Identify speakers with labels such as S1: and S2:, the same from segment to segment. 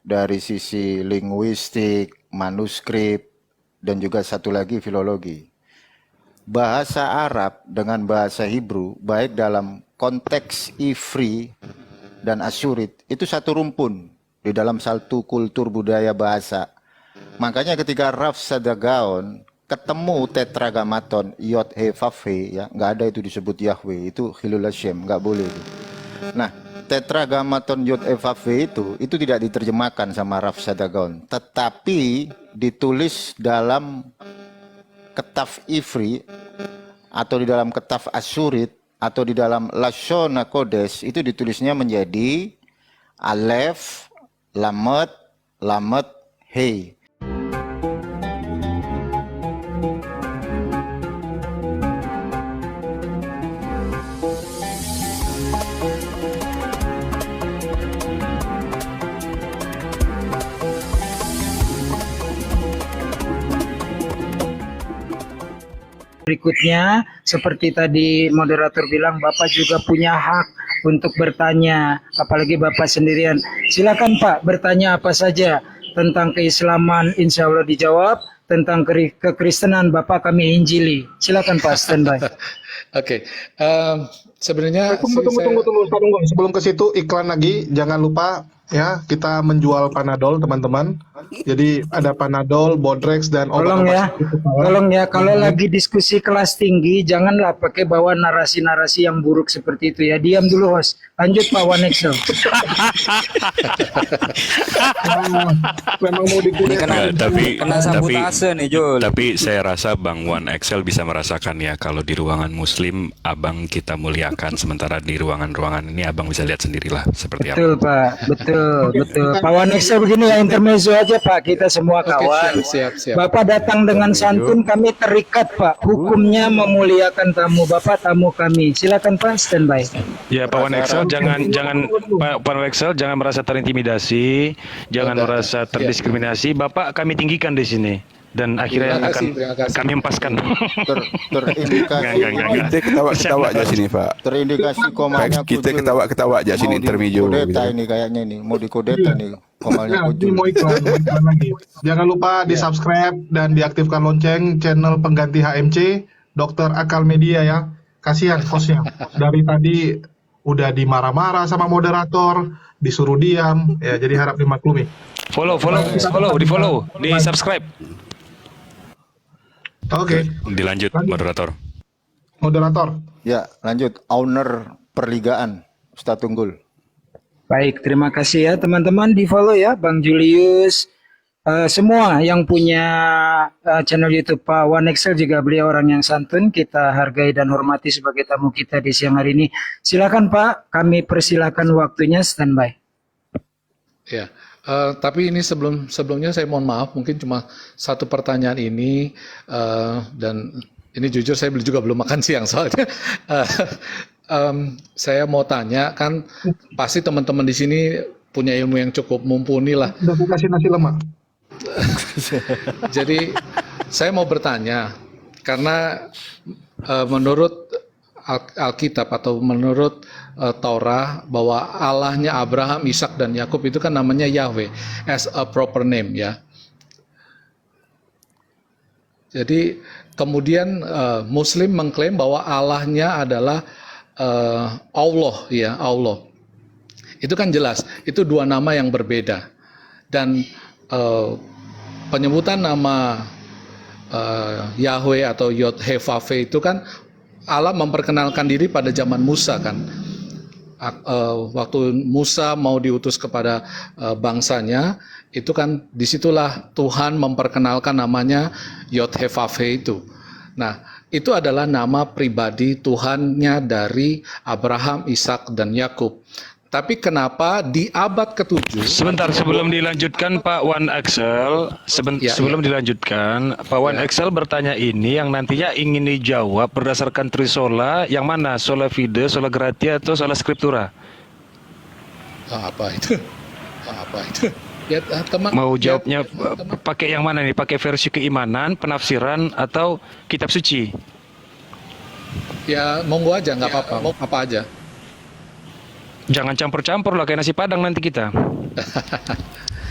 S1: dari sisi linguistik, manuskrip, dan juga satu lagi filologi. Bahasa Arab dengan bahasa Hebrew, baik dalam konteks Ifri dan Asyurit, itu satu rumpun di dalam satu kultur budaya bahasa. Makanya ketika Raf Sadagaon ketemu tetragamaton Yod He Vav He, ya nggak ada itu disebut Yahweh, itu Khilul Hashem, nggak boleh itu. Nah, tetragamaton Yod He Vav He itu tidak diterjemahkan sama Raf Sadagaon, tetapi ditulis dalam ketaf Ifri atau di dalam ketaf Asyurit atau di dalam Lashon HaKodesh, itu ditulisnya menjadi Alef, Lamet, Lamet, He.
S2: Berikutnya, seperti tadi moderator bilang, Bapak juga punya hak untuk bertanya, apalagi Bapak sendirian. Silakan Pak, bertanya apa saja tentang keislaman, insya Allah dijawab. Tentang kekristenan, Bapak kami injili. Silakan Pak, standby.
S3: Oke, sebenarnya
S4: Tunggu. Sebelum ke situ iklan lagi, jangan lupa ya kita menjual Panadol teman-teman. Jadi ada Panadol, Bodrex dan obat-obat.
S2: Tolong ya, kalau lagi diskusi kelas tinggi, janganlah pakai bawa narasi-narasi yang buruk seperti itu ya. Diam dulu host. Lanjut Pak Wanexel.
S4: Memang mau digunakan.
S5: Kena sabotase nih Jul. Tapi saya rasa Bang One Excel bisa merasakan ya, kalau di ruangan muslim abang kita muliakan, sementara di ruangan-ruangan ini abang bisa lihat sendirilah seperti apa.
S2: Betul Pak, betul. Pak Wanexel begini ya, intermezzo aja Pak, kita semua kawan.
S3: Siap.
S2: Bapak datang dengan santun, kami terikat Pak. Hukumnya memuliakan tamu, Bapak tamu kami. Silakan Pak, standby.
S6: Ya Pak One Excel, jangan Pak One Excel jangan merasa terintimidasi, jangan merasa terdiskriminasi. Bapak kami tinggikan di sini dan akhirnya
S3: Terima
S6: akan
S3: kasih.
S6: kami empaskan.
S1: Terindikasi
S5: Kita ketawa-ketawa aja sini Pak.
S1: terindikasi komanya
S5: Kita
S1: Kujul.
S5: ketawa-ketawa aja sini
S1: Mau
S5: intermezzo.
S1: dikudeta ini kayaknya nih, mau dikudeta nih komalnya
S4: Ini
S1: Kujul.
S4: mau iklan lagi. Jangan lupa di subscribe dan diaktifkan lonceng channel pengganti HMC Dr. Akal Media ya. Kasihan hostnya. Dari tadi udah dimarah-marah sama moderator, disuruh diam, ya jadi harap dimaklumi.
S6: di follow, di subscribe.
S4: Oke,
S5: Dilanjut moderator.
S4: moderator.
S1: Ya, lanjut. Owner perligaan, Ustadz Tunggul.
S2: Baik, terima kasih ya teman-teman, di follow ya Bang Julius. Semua yang punya channel YouTube Pak One Excel juga beliau orang yang santun, kita hargai dan hormati sebagai tamu kita di siang hari ini. Silakan Pak, kami persilakan waktunya, standby.
S3: Ya, tapi ini sebelumnya saya mohon maaf, mungkin cuma satu pertanyaan ini, dan ini jujur saya juga belum makan siang soalnya. Saya mau tanya, kan pasti teman-teman di sini punya ilmu yang cukup mumpuni lah.
S4: Udah aku kasih nasi lemak.
S3: Jadi saya mau bertanya, karena menurut Alkitab atau menurut Torah bahwa Allahnya Abraham, Ishak dan Yakub itu kan namanya Yahweh as a proper name ya. Jadi kemudian Muslim mengklaim bahwa Allahnya adalah Allah ya, Allah. Itu kan jelas, itu dua nama yang berbeda. Dan penyebutan nama Yahweh atau Yod He Vav He itu kan Allah memperkenalkan diri pada zaman Musa kan. Waktu Musa mau diutus kepada bangsanya, itu kan disitulah Tuhan memperkenalkan namanya Yod He Vav He itu. Nah, itu adalah nama pribadi Tuhannya dari Abraham, Ishak dan Yakub. Tapi kenapa di abad ke-7?
S6: Sebentar sebelum dilanjutkan Pak One Excel, sebelum dilanjutkan Pak One Excel bertanya ini yang nantinya ingin dijawab berdasarkan trisola yang mana, sola fide, sola gratia atau sola scriptura?
S3: Apa itu? Ya, teman.
S6: Mau jawabnya pakai yang mana nih? Pakai versi keimanan, penafsiran atau kitab suci?
S3: Ya monggo aja, nggak apa-apa. Apa aja.
S6: Jangan campur-campur lah kayak nasi padang nanti kita.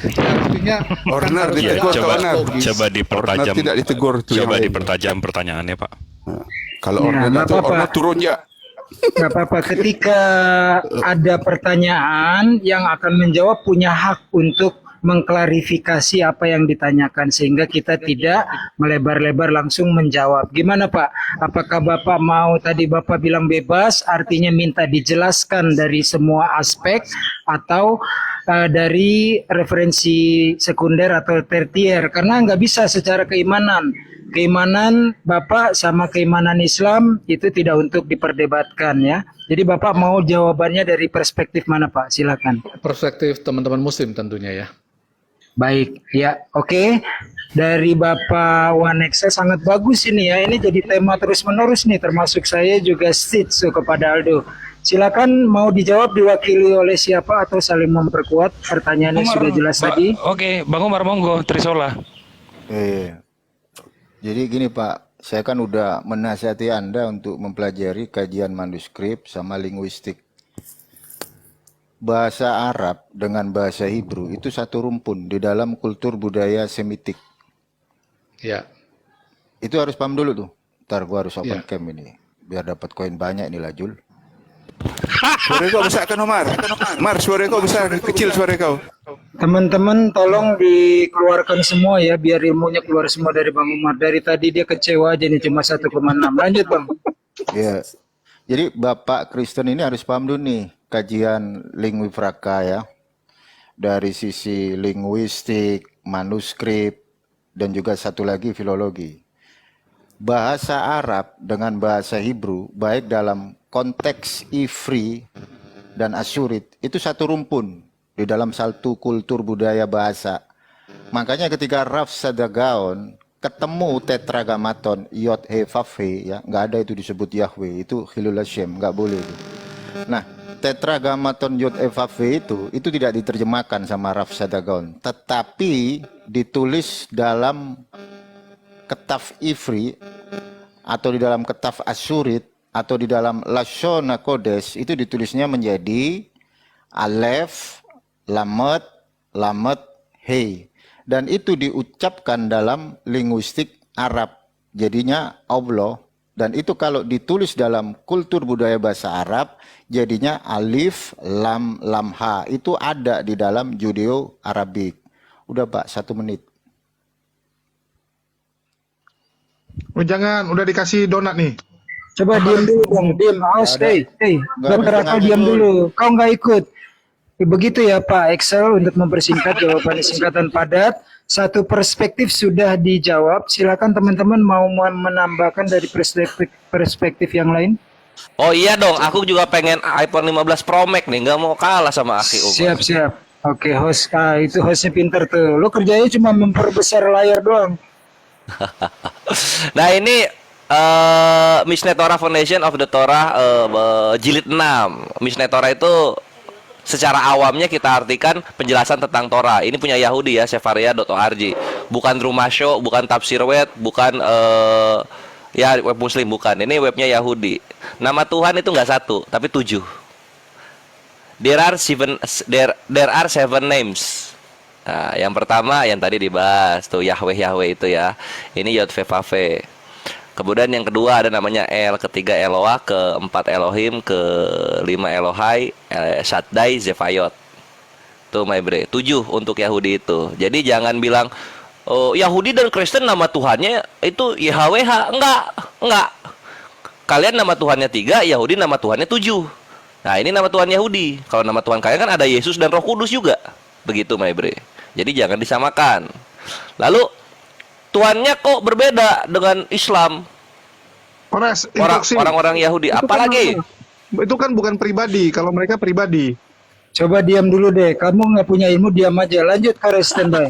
S3: Ya, artinya
S7: Orner
S3: harus
S5: Ya,
S7: ditegur,
S3: ada
S5: coba
S7: Orner.
S3: logis.
S5: coba dipertajam.
S7: Orner tidak ditegur tuh yang
S5: Coba
S7: lain.
S5: dipertajam pertanyaannya, Pak.
S7: Kalau
S2: Ya,
S7: Orner
S2: nggak
S7: itu
S2: apa-apa.
S7: Orner turun ya.
S2: Nggak apa-apa. Ketika ada pertanyaan yang akan menjawab punya hak untuk mengklarifikasi apa yang ditanyakan sehingga kita tidak melebar-lebar langsung menjawab. Gimana Pak? Apakah Bapak mau tadi Bapak bilang bebas artinya minta dijelaskan dari semua aspek atau dari referensi sekunder atau tertier karena nggak bisa secara keimanan. Keimanan Bapak sama keimanan Islam itu tidak untuk diperdebatkan ya. Jadi Bapak mau jawabannya dari perspektif mana Pak? Silakan.
S3: Perspektif teman-teman Muslim tentunya ya.
S2: Baik, ya, oke. Dari Bapak Wanexa sangat bagus ini ya. Ini jadi tema terus-menerus nih, termasuk saya juga stitch kepada Aldo. Silakan mau dijawab diwakili oleh siapa atau saling memperkuat? Pertanyaannya sudah jelas tadi.
S6: Oke, Bang Umar monggo Trisola.
S1: Jadi gini Pak, saya kan udah menasihati Anda untuk mempelajari kajian manuskrip sama linguistik. Bahasa Arab dengan bahasa Hebrew itu satu rumpun di dalam kultur budaya Semitik.
S3: Ya.
S1: Itu harus paham dulu tuh. Ntar gua harus
S3: Ya.
S1: open cam ini biar dapat koin banyak nih Lajul.
S7: Suara kau besar kan Omar? Omar, suara kau besar, kecil suara kau.
S2: Teman-teman tolong dikeluarkan semua ya biar ilmunya keluar semua dari Bang Umar. Dari tadi dia kecewa aja nih cuma 1,6. Lanjut Bang.
S1: Ya. Jadi Bapak Kristen ini harus paham dulu nih kajian linguifraka ya. Dari sisi linguistik, manuskrip, dan juga satu lagi filologi. Bahasa Arab dengan bahasa Hebrew baik dalam konteks Ivri dan Asyurit itu satu rumpun di dalam satu kultur budaya bahasa. Makanya ketika Raf Sadagaon ketemu tetragamaton Yod He Vav He ya, nggak ada itu disebut Yahweh, itu Khilul Hashem, nggak boleh itu. Nah, tetragamaton Yod He Vav He itu tidak diterjemahkan sama Raf Sadagaon, tetapi ditulis dalam Ketaf Ivri atau di dalam Ketaf Asyurit atau di dalam Lashon HaKodesh itu ditulisnya menjadi Alef, Lamet, Lamet, He. Dan itu diucapkan dalam linguistik Arab. Jadinya Allah. Dan itu kalau ditulis dalam kultur budaya bahasa Arab, jadinya Alif, Lam, Lam, Ha. Itu ada di dalam Judeo-Arabik. Udah Pak, 1 menit.
S4: Oh, jangan, udah dikasih donat nih.
S2: Coba diam dulu Bang, diam. Awas,
S1: Nggak ada. Nggak ada
S2: Dr. Akal
S1: setengah
S2: diam
S1: judul.
S2: dulu. Kau nggak ikut. Begitu ya Pak Excel untuk mempersingkat jawabannya singkatan padat. Satu perspektif sudah dijawab. Silakan teman-teman mau menambahkan dari perspektif yang lain.
S8: Oh iya dong, aku juga pengen iPhone 15 Pro Max nih, nggak mau kalah sama Aki Umar.
S2: Siap. Oke, host. Itu hostnya pinter tuh. Lo kerjanya cuma memperbesar layar doang.
S8: Nah ini Mishneh Torah Foundation of the Torah jilid 6. Mishneh Torah itu secara awamnya kita artikan penjelasan tentang Torah. Ini punya Yahudi ya, sefaria.org. Bukan Rumah Show, bukan Tafsir Web, bukan ya web Muslim, bukan. Ini webnya Yahudi. Nama Tuhan itu nggak 1, tapi 7. There are seven names. Nah, yang pertama yang tadi dibahas tuh Yahweh itu ya. Ini Yod Ve Vav He. Kemudian yang kedua ada namanya El, ketiga Eloah, keempat Elohim, kelima Elohai, Shaddai, Zevayot. Tuh my bre, 7 untuk Yahudi itu. Jadi jangan bilang oh, Yahudi dan Kristen nama Tuhannya itu YHWH. Enggak. Kalian nama Tuhannya 3, Yahudi nama Tuhannya 7. Nah ini nama Tuhan Yahudi. Kalau nama Tuhan kalian kan ada Yesus dan Roh Kudus juga. Begitu my bre. Jadi jangan disamakan. Lalu Tuhannya kok berbeda dengan Islam,
S4: Horas, instruksi.
S8: orang-orang Yahudi.
S4: Itu kan
S8: Apalagi
S4: Itu kan bukan pribadi, kalau mereka pribadi.
S2: Coba diam dulu deh. Kamu nggak punya ilmu, diam aja. Lanjut ke standby.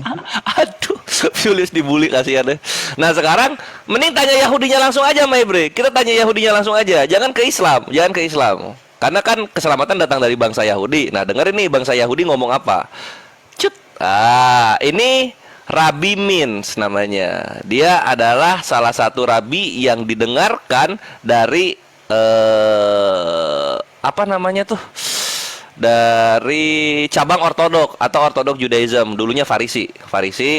S8: aduh, Julius dibully kasihan deh. Nah sekarang mending tanya Yahudinya langsung aja, my bre. Kita tanya Yahudinya langsung aja. Jangan ke Islam. Karena kan keselamatan datang dari bangsa Yahudi. Nah dengerin nih bangsa Yahudi ngomong apa. Cut. Ini Rabi Mins namanya. Dia adalah salah satu rabi yang didengarkan dari apa namanya tuh? dari cabang ortodok atau ortodok Judaism. Dulunya Farisi,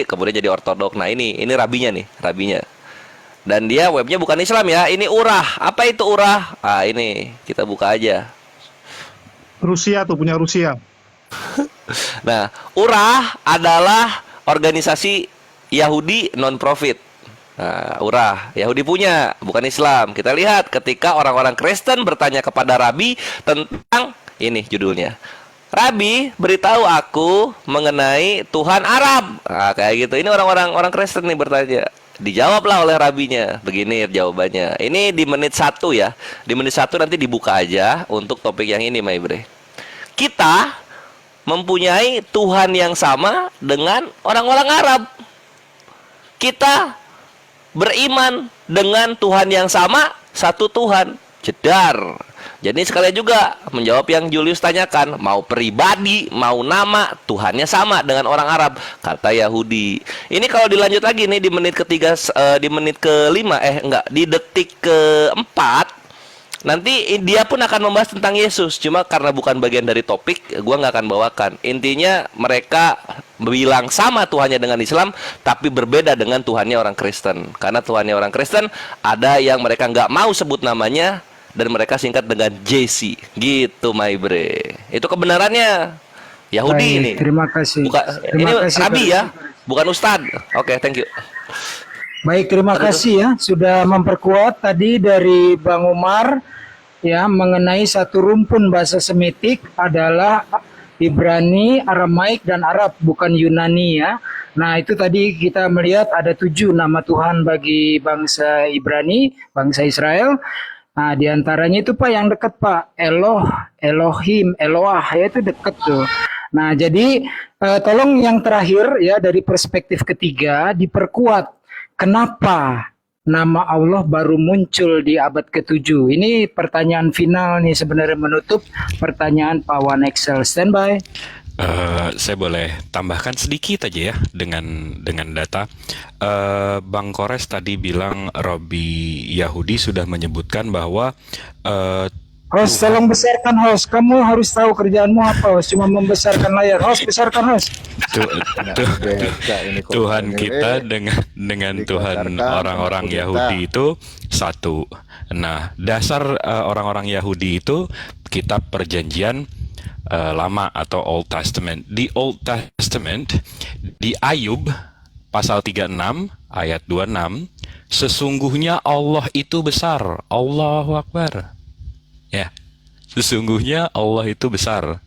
S8: kemudian jadi ortodok. Nah, ini rabinya. Dan dia webnya bukan Islam ya, ini Urah. Apa itu Urah? Ah, ini kita buka aja.
S4: Rusia tuh, punya Rusia.
S8: Nah, Urah adalah organisasi Yahudi non-profit. Nah, Urah, Yahudi punya, bukan Islam. Kita lihat ketika orang-orang Kristen bertanya kepada Rabi tentang ini judulnya. Rabi, beritahu aku mengenai Tuhan Arab. Nah, kayak gitu. Ini orang Kristen nih bertanya. Dijawablah oleh rabinya. Begini jawabannya. Ini di menit 1 ya. Di menit 1 nanti dibuka aja untuk topik yang ini, Maibre. Kita mempunyai Tuhan yang sama dengan orang-orang Arab. Kita beriman dengan Tuhan yang sama, satu Tuhan. Jedar. Jadi sekalian juga menjawab yang Julius tanyakan, mau pribadi, mau nama, Tuhannya sama dengan orang Arab, kata Yahudi. Ini kalau dilanjut lagi nih di menit ketiga, di menit kelima, di detik keempat, nanti dia pun akan membahas tentang Yesus. Cuma karena bukan bagian dari topik, gua nggak akan bawakan. Intinya mereka bilang sama Tuhannya dengan Islam, tapi berbeda dengan Tuhannya orang Kristen. Karena Tuhannya orang Kristen ada yang mereka nggak mau sebut namanya dan mereka singkat dengan JC. Gitu, Maibre. Itu kebenarannya. Yahudi
S2: Baik,
S8: ini.
S2: terima kasih.
S8: Ini
S2: Terima kasih,
S8: Rabi
S2: Pak.
S8: ya, bukan Ustadz. Oke, thank you.
S2: Baik, terima kasih ya sudah memperkuat tadi dari Bang Umar ya mengenai satu rumpun bahasa Semitik adalah Ibrani, Aramaik, dan Arab, bukan Yunani ya. Nah, itu tadi kita melihat ada 7 nama Tuhan bagi bangsa Ibrani, bangsa Israel. Nah, diantaranya itu Pak yang dekat Pak, Eloh, Elohim, Eloah, ya itu dekat tuh. Nah, jadi tolong yang terakhir ya dari perspektif ketiga diperkuat. Kenapa nama Allah baru muncul di abad ke-7? Ini pertanyaan final nih sebenarnya menutup pertanyaan Pak One Excel. Standby.
S5: Saya boleh tambahkan sedikit aja ya dengan data. Bang Kores tadi bilang Robi Yahudi sudah menyebutkan bahwa
S2: Host, tolong besarkan host. Kamu harus tahu kerjaanmu apa host. Cuma membesarkan layar. Host, besarkan host.
S5: Tuhan kita dengan Tuhan orang-orang Yahudi itu satu. Nah, dasar orang-orang Yahudi itu kitab perjanjian lama atau Old Testament. Di Old Testament, di Ayub pasal 36 ayat 26, sesungguhnya Allah itu besar. Allahu Akbar. Ya, sesungguhnya Allah itu besar.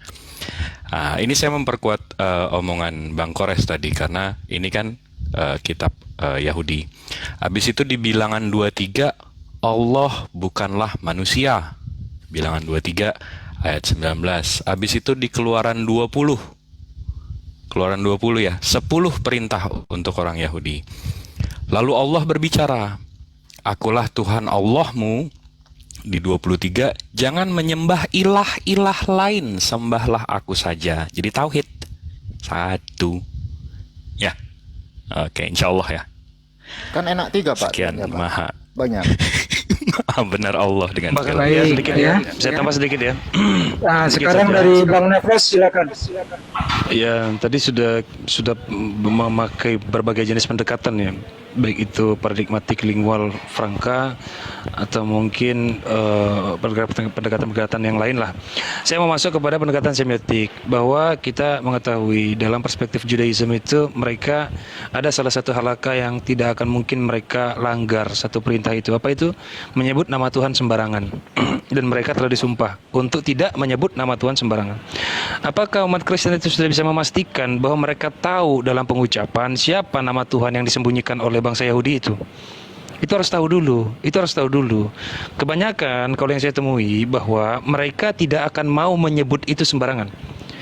S5: Nah, ini saya memperkuat omongan Bang Kores tadi karena ini kan kitab Yahudi. Habis itu di Bilangan 23 Allah bukanlah manusia. Bilangan 23 ayat 19. Habis itu di Keluaran 20. Keluaran 20 ya, 10 perintah untuk orang Yahudi. Lalu Allah berbicara, Akulah Tuhan Allahmu. Di 23, jangan menyembah ilah-ilah lain, sembahlah aku saja. Jadi tauhid. Satu. Ya. Oke, insya Allah ya.
S1: Kan enak 3 Pak.
S5: Sekian,
S1: Ya, Pak.
S5: maha.
S1: Banyak.
S5: Benar Allah dengan
S6: Bahkan
S5: segala.
S6: ya
S2: Baik,
S6: sedikit
S2: ya.
S6: ya. Saya tambah sedikit ya.
S2: Nah,
S6: Sedikit
S2: sekarang
S6: saja.
S2: dari Bang Nefres silakan.
S6: Ya, tadi sudah memakai berbagai jenis pendekatan ya, baik itu paradigmatik, lingual, franka, atau mungkin pendekatan-pendekatan yang lain lah. Saya mau masuk kepada pendekatan semiotik, bahwa kita mengetahui dalam perspektif Judaism itu mereka ada salah satu halaka yang tidak akan mungkin mereka langgar satu perintah itu. Apa itu? Menyebut nama Tuhan sembarangan. Dan mereka telah disumpah untuk tidak menyebut nama Tuhan sembarangan. Apakah umat Kristen itu sudah bisa memastikan bahwa mereka tahu dalam pengucapan siapa nama Tuhan yang disembunyikan oleh bangsa Yahudi itu? Itu harus tahu dulu. Kebanyakan kalau yang saya temui bahwa mereka tidak akan mau menyebut itu sembarangan.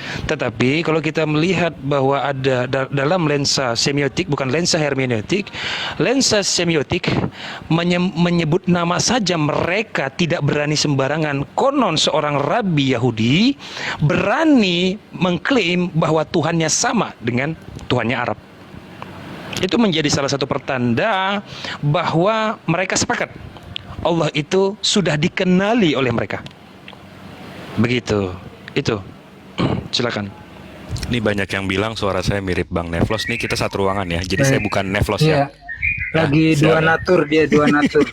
S6: Tetapi kalau kita melihat bahwa ada dalam lensa semiotik, bukan lensa hermeneutik, lensa semiotik menyebut nama saja mereka tidak berani sembarangan. Konon seorang rabi Yahudi berani mengklaim bahwa Tuhannya sama dengan Tuhannya Arab. Itu menjadi salah satu pertanda bahwa mereka sepakat Allah itu sudah dikenali oleh mereka. Begitu. Itu. Silakan.
S5: Ini banyak yang bilang suara saya mirip Bang Neflos. Nih kita satu ruangan ya. Jadi saya bukan Neflos
S2: Iya.
S5: ya.
S2: Lagi dua
S5: silakan.
S2: natur, dia dua natur.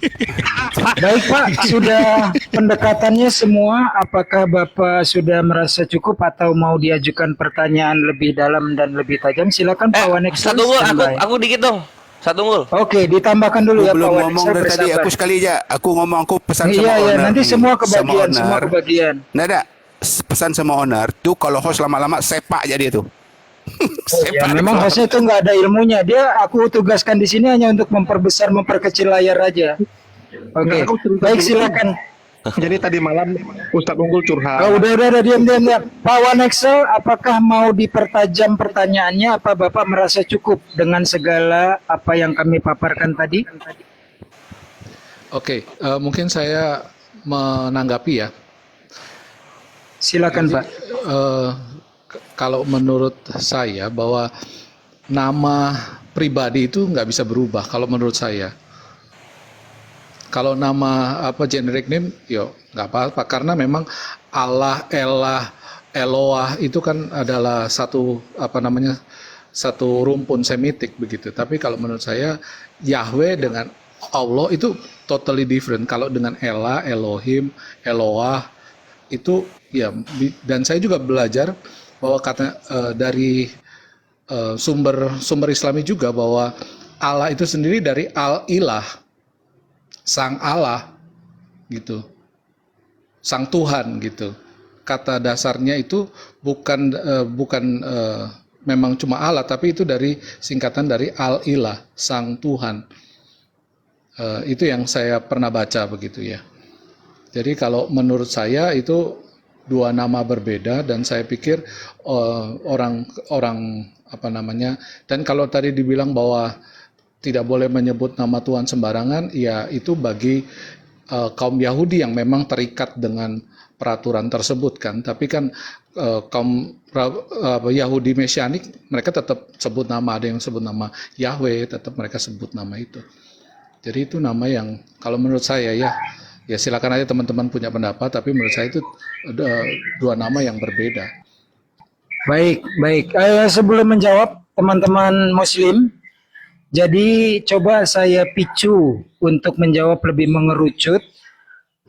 S2: Baik Pak, sudah pendekatannya semua. Apakah Bapak sudah merasa cukup atau mau diajukan pertanyaan lebih dalam dan lebih tajam? Silakan Pak Wan Excel.
S8: Satu unggul,
S2: standby.
S8: aku dikit dong. Satu unggul.
S2: Oke, ditambahkan dulu
S7: Aku
S2: ya
S7: belum
S2: Pak Wan
S7: ngomong
S2: Excel,
S7: dari tadi.
S2: bersabar.
S7: Aku sekali aja. Aku ngomong, aku pesan sama
S2: Iya,
S7: owner.
S2: nanti
S7: nih.
S2: semua
S7: Sama
S2: kebagian, semua
S7: owner.
S2: kebagian.
S7: Nggak ada. Pesan sama owner tuh kalau host lama-lama sepak aja dia tuh.
S2: Ya, memang hostnya itu nggak ada ilmunya. Aku tugaskan di sini hanya untuk memperbesar, memperkecil layar aja. Oke,
S4: Nggak, aku cerita
S2: baik
S4: dulu.
S2: silakan.
S4: Jadi tadi malam Ustadz Unggul curhat.
S2: Oh, udah, diam. Pak Wan Excel, apakah mau dipertajam pertanyaannya? Apa Bapak merasa cukup dengan segala apa yang kami paparkan tadi?
S3: Oke, mungkin saya menanggapi ya.
S2: Silakan Pak.
S3: Kalau menurut saya bahwa nama pribadi itu nggak bisa berubah kalau menurut saya. Kalau nama generic name, yo nggak apa-apa karena memang Allah, Elah, Eloah itu kan adalah satu rumpun semitik begitu. Tapi kalau menurut saya Yahweh dengan Allah itu totally different. Kalau dengan Elah, Elohim, Eloah itu ya, dan saya juga belajar bahwa dari sumber Islami juga bahwa Allah itu sendiri dari Al-Ilah, Sang Allah gitu, Sang Tuhan gitu. Kata dasarnya itu bukan memang cuma Allah, tapi itu dari singkatan dari Al-Ilah, Sang Tuhan. Itu yang saya pernah baca begitu ya. Jadi kalau menurut saya itu dua nama berbeda dan saya pikir orang dan kalau tadi dibilang bahwa tidak boleh menyebut nama Tuhan sembarangan, ya itu bagi kaum Yahudi yang memang terikat dengan peraturan tersebut kan. Tapi kan kaum Yahudi Mesianik mereka tetap sebut nama, ada yang sebut nama Yahweh, tetap mereka sebut nama itu. Jadi itu nama yang kalau menurut saya ya silakan aja teman-teman punya pendapat, tapi menurut saya itu dua nama yang berbeda.
S2: Baik. Sebelum menjawab teman-teman Muslim, jadi coba saya picu untuk menjawab lebih mengerucut.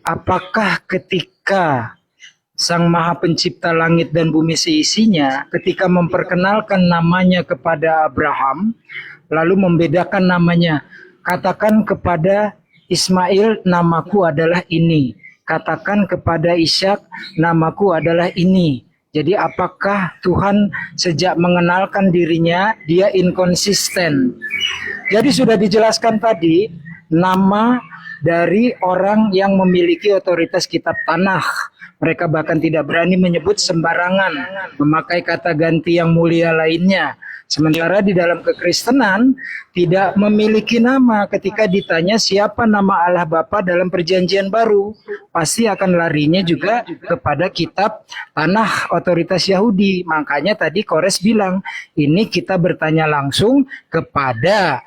S2: Apakah ketika Sang Maha Pencipta langit dan bumi seisinya, ketika memperkenalkan namanya kepada Abraham, lalu membedakan namanya, katakan kepada Ismail, namaku adalah ini. Katakan kepada Ishak, namaku adalah ini. Jadi apakah Tuhan sejak mengenalkan dirinya, dia inkonsisten? Jadi sudah dijelaskan tadi, nama dari orang yang memiliki otoritas kitab tanah. Mereka bahkan tidak berani menyebut sembarangan, memakai kata ganti yang mulia lainnya. Sementara di dalam kekristenan tidak memiliki nama. Ketika ditanya siapa nama Allah Bapa dalam perjanjian baru, pasti akan larinya juga kepada kitab tanah otoritas Yahudi. Makanya tadi Kores bilang, ini kita bertanya langsung kepada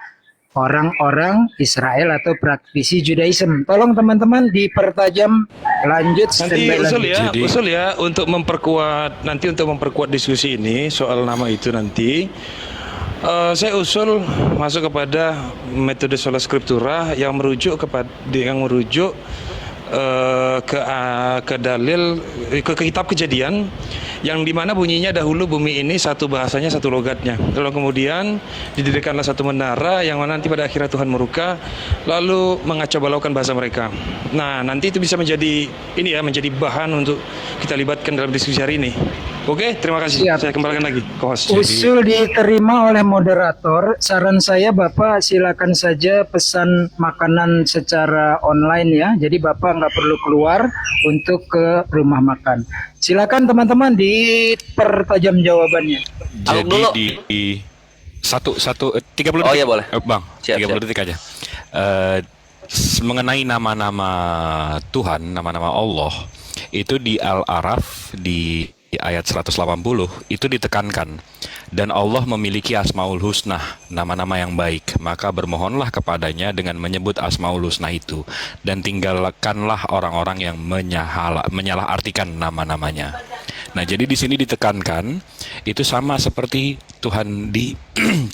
S2: orang-orang Israel atau praktisi Judaism. Tolong teman-teman dipertajam, lanjut.
S6: Nanti
S2: standby
S6: usul ya untuk memperkuat diskusi ini soal nama itu nanti. Saya usul masuk kepada metode sola scriptura yang merujuk ke dalil ke kitab Kejadian yang dimana bunyinya dahulu bumi ini satu bahasanya satu logatnya, lalu kemudian didirikanlah satu menara yang mana nanti pada akhirnya Tuhan murka lalu mengacaubalaukan bahasa mereka. Nah nanti itu bisa menjadi bahan untuk kita libatkan dalam diskusi hari ini. Oke, terima kasih.
S2: Siap.
S6: Saya kembalikan lagi ke host.
S2: Usul diterima oleh moderator. Saran saya Bapak silakan saja pesan makanan secara online ya. Jadi Bapak nggak perlu keluar untuk ke rumah makan. Silakan teman-teman dipertajam jawabannya.
S8: Aluk
S5: Jadi
S8: dulu.
S5: di 30 detik.
S8: Oh iya boleh.
S5: Bang,
S8: Siap,
S5: 30
S8: siap.
S5: detik aja. Mengenai nama-nama Tuhan, nama-nama Allah, itu di Al-Araf di ayat 180 itu ditekankan, dan Allah memiliki Asmaul Husna, nama-nama yang baik, maka bermohonlah kepadanya dengan menyebut Asmaul Husna itu, dan tinggalkanlah orang-orang yang menyalahartikan nama-namanya. Nah, jadi di sini ditekankan itu sama seperti Tuhan di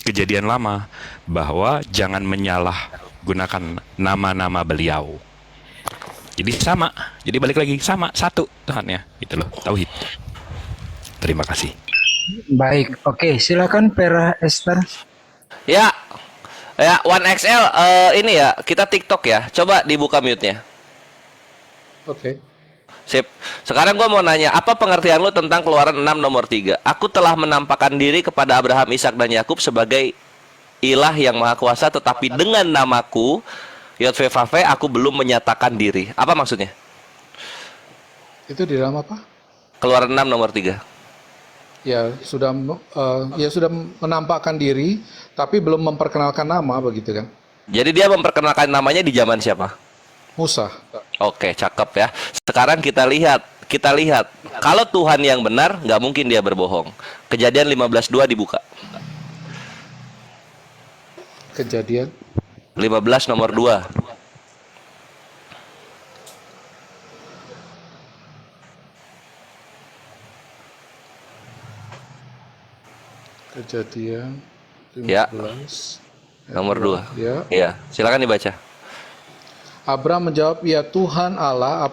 S5: Kejadian Lama, bahwa jangan menyalahgunakan nama-nama beliau. Jadi sama, jadi balik lagi sama, satu Tuhannya, gitu loh, tauhid. Terima kasih.
S2: Baik, oke, silakan Pera Esther.
S8: Ya, ya One XL ini ya kita TikTok ya. Coba dibuka mute-nya.
S3: Oke.
S8: Sip. Sekarang gua mau nanya, apa pengertian lu tentang Keluaran 6 nomor 3? Aku telah menampakkan diri kepada Abraham, Ishak dan Yakub sebagai ilah yang maha kuasa, tetapi dengan namaku Yod-Veh-Vah-Veh aku belum menyatakan diri. Apa maksudnya?
S3: Itu di dalam apa?
S8: Keluaran 6 nomor 3.
S3: Ya sudah menampakkan diri, tapi belum memperkenalkan nama, begitu kan?
S8: Jadi dia memperkenalkan namanya di zaman siapa?
S3: Musa.
S8: Oke, cakep ya. Sekarang kita lihat. Kalau Tuhan yang benar, nggak mungkin dia berbohong. Kejadian 15:2 dibuka.
S3: Kejadian
S8: 15 nomor 2.
S3: Kejadian 15
S8: Ya. Nomor 2.
S3: Ya.
S8: Iya, silakan dibaca.
S3: Abraham menjawab, "Ya Tuhan Allah,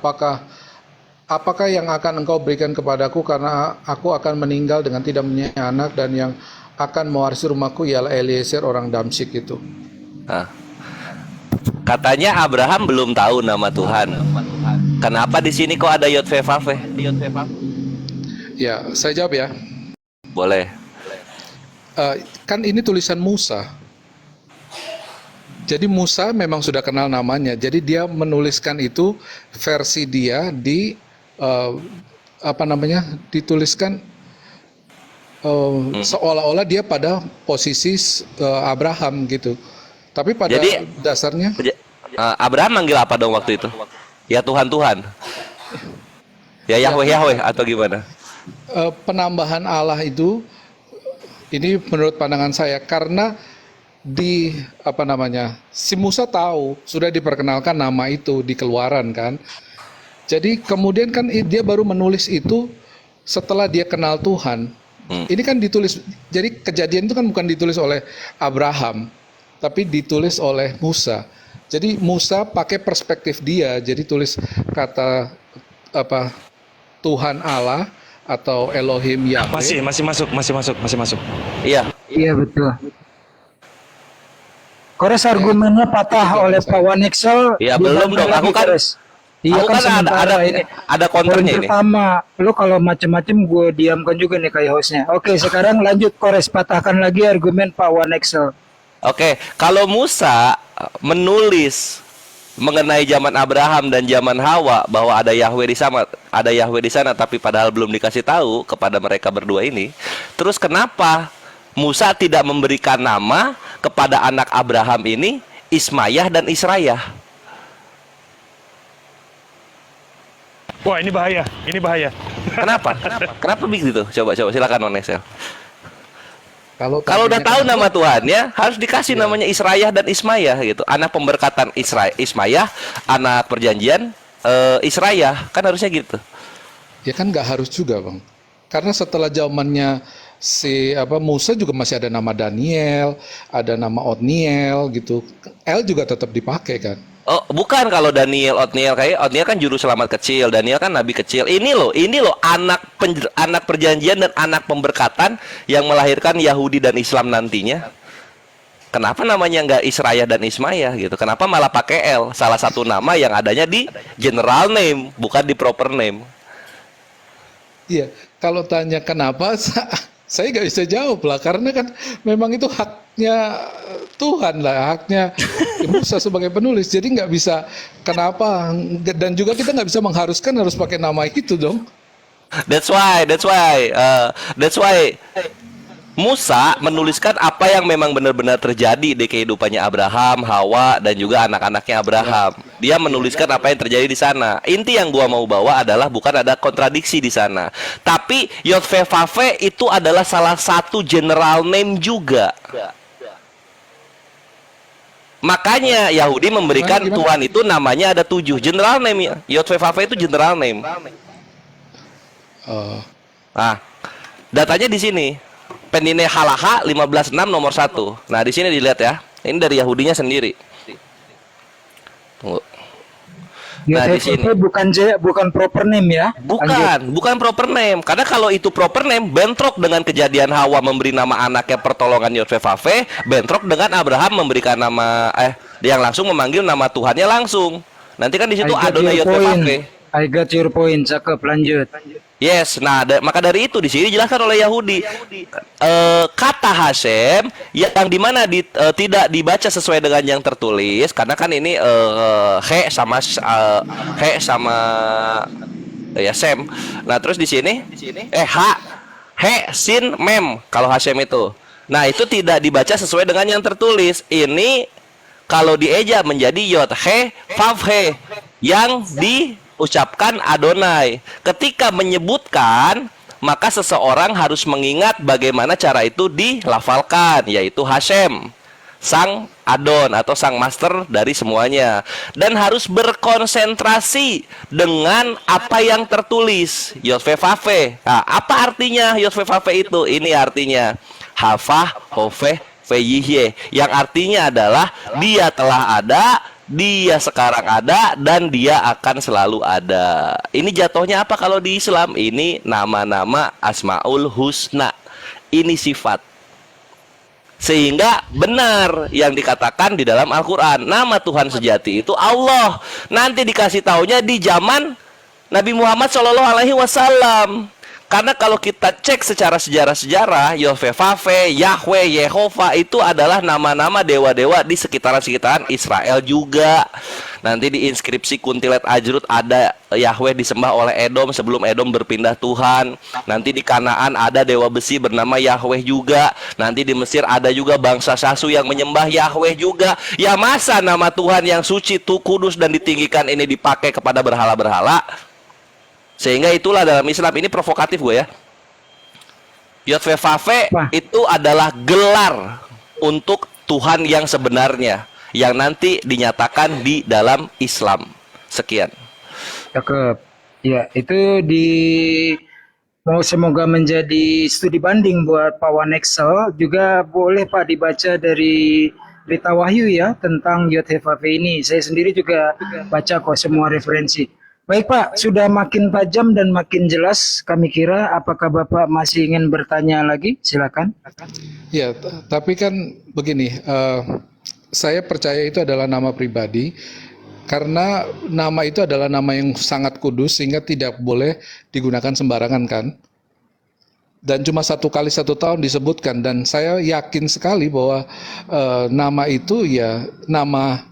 S3: apakah yang akan Engkau berikan kepadaku, karena aku akan meninggal dengan tidak mempunyai anak, dan yang akan mewarisi rumahku ialah Eliezer orang Damsyik itu."
S8: Nah, katanya Abraham belum tahu nama Tuhan. Kenapa di sini kok ada Yod-Veh-Vah-Veh?
S3: Ya, saya jawab ya.
S8: Boleh.
S3: Kan ini tulisan Musa. Jadi Musa memang sudah kenal namanya. Jadi dia menuliskan itu versi dia di dituliskan seolah-olah dia pada posisi Abraham gitu. Tapi pada
S8: Jadi,
S3: dasarnya
S8: Abraham manggil apa dong waktu itu? Ya Tuhan. Ya Yahweh atau gimana?
S3: penambahan Allah itu ini menurut pandangan saya karena si Musa tahu sudah diperkenalkan nama itu di Keluaran kan. Jadi kemudian kan dia baru menulis itu setelah dia kenal Tuhan. Ini kan ditulis, jadi kejadian itu kan bukan ditulis oleh Abraham, tapi ditulis oleh Musa. Jadi Musa pakai perspektif dia, jadi tulis kata Tuhan Allah atau Elohim Yahweh.
S6: Masih masuk.
S8: Iya.
S2: Iya betul. Kores argumennya patah oleh Pak Wanexel.
S8: Ya belum dong. Aku kan
S2: sementara
S8: ada konternya ini.
S2: Pertama, lu kalau macam-macam gue diamkan juga nih kayak hostnya. Oke, sekarang lanjut Kores, patahkan lagi argumen Pak Wanexel.
S8: Oke, kalau Musa menulis mengenai zaman Abraham dan zaman Hawa bahwa ada Yahweh di sana, tapi padahal belum dikasih tahu kepada mereka berdua ini. Terus kenapa Musa tidak memberikan nama kepada anak Abraham ini Ismayah dan Israyah?
S6: Wah, ini bahaya.
S8: Kenapa? Kenapa begitu? Coba silakan Onesel.
S3: Kalau
S8: udah tahu nama Tuhannya, harus dikasih namanya Israyah dan Ismayah gitu. Anak pemberkatan Ismayah, anak perjanjian Israyah, kan harusnya gitu.
S3: Ya kan nggak harus juga bang, karena setelah zamannya Musa juga masih ada nama Daniel, ada nama Otniel gitu. L juga tetap dipakai kan.
S8: Oh, bukan kalau Otniel kan juru selamat kecil, Daniel kan nabi kecil. Ini loh anak perjanjian dan anak pemberkatan yang melahirkan Yahudi dan Islam nantinya. Kenapa namanya nggak Israyah dan Ismayah gitu? Kenapa malah pakai L? Salah satu nama yang adanya di general name, bukan di proper name.
S3: Iya, kalau tanya kenapa, saya nggak bisa jawab lah, karena kan memang itu haknya Tuhan lah, haknya Musa sebagai penulis, jadi nggak bisa kenapa, dan juga kita nggak bisa mengharuskan harus pakai nama itu dong.
S8: That's why Musa menuliskan apa yang memang benar-benar terjadi di kehidupannya Abraham, Hawa, dan juga anak-anaknya Abraham. Dia menuliskan apa yang terjadi di sana. Inti yang gua mau bawa adalah bukan ada kontradiksi di sana, tapi Yod-Veh-Vah-Veh itu adalah salah satu general name juga. Makanya Yahudi memberikan Tuhan itu namanya ada 7 general name. Yod-Veh-Vah-Veh itu general name. Nah, datanya di sini. Pendine halaha 15.6 nomor 1. Nah, di sini dilihat ya. Ini dari Yahudinya sendiri. Tunggu. Nah, di sini.
S2: Bukan proper name ya.
S8: Bukan proper name. Karena kalau itu proper name, bentrok dengan kejadian Hawa memberi nama anaknya pertolongan Yod-Veh-Vaveh, bentrok dengan Abraham memberikan nama yang langsung memanggil nama Tuhannya langsung. Nanti kan di situ Adonai Yod-Veh-Vaveh.
S2: I got your point. Cakep, lanjut.
S8: Yes, nah maka dari itu di sini dijelaskan oleh Yahudi kata Hashem yang dimana tidak dibaca sesuai dengan yang tertulis, karena kan ini he sama ya Sem. Nah terus di sini he sin mem kalau Hashem itu. Nah itu tidak dibaca sesuai dengan yang tertulis. Ini kalau dieja menjadi yod he vav he yang diucapkan Adonai. Ketika menyebutkan, maka seseorang harus mengingat bagaimana cara itu dilafalkan, yaitu Hashem, sang Adon atau sang master dari semuanya, dan harus berkonsentrasi dengan apa yang tertulis Yod-Veh-Vaveh. Nah, apa artinya Yod-Veh-Vaveh itu? Ini artinya Havah Hoveh Veyihye, yang artinya adalah dia telah ada, dia sekarang ada, dan dia akan selalu ada. Ini jatuhnya apa kalau di Islam? Ini nama-nama Asmaul Husna. Ini sifat. Sehingga benar yang dikatakan di dalam Al-Quran, nama Tuhan sejati itu Allah. Nanti dikasih taunya di zaman Nabi Muhammad SAW. Karena kalau kita cek secara sejarah-sejarah, Yod-Veh-Vaveh, Yahweh, Yehova itu adalah nama-nama dewa-dewa di sekitaran-sekitaran Israel juga. Nanti di inskripsi Kuntilet Ajrut ada Yahweh disembah oleh Edom sebelum Edom berpindah Tuhan. Nanti di Kanaan ada dewa besi bernama Yahweh juga. Nanti di Mesir ada juga bangsa Sasu yang menyembah Yahweh juga. Ya masa nama Tuhan yang suci, kudus dan ditinggikan ini dipakai kepada berhala-berhala? Sehingga itulah dalam Islam ini provokatif gue ya. Yod-Veh-Vaveh itu adalah gelar untuk Tuhan yang sebenarnya, yang nanti dinyatakan di dalam Islam. Sekian.
S2: Cakep. Ya, itu semoga menjadi studi banding buat Pak Wan Excel. Juga boleh Pak dibaca dari Berita Wahyu ya tentang Yod-Veh-Vaveh ini. Saya sendiri juga baca kok semua referensi. Baik Pak, sudah makin tajam dan makin jelas kami kira. Apakah Bapak masih ingin bertanya lagi? Silakan.
S3: Ya, tapi kan begini, saya percaya itu adalah nama pribadi, karena nama itu adalah nama yang sangat kudus sehingga tidak boleh digunakan sembarangan kan. Dan cuma 1 kali 1 tahun disebutkan, dan saya yakin sekali bahwa nama itu ya nama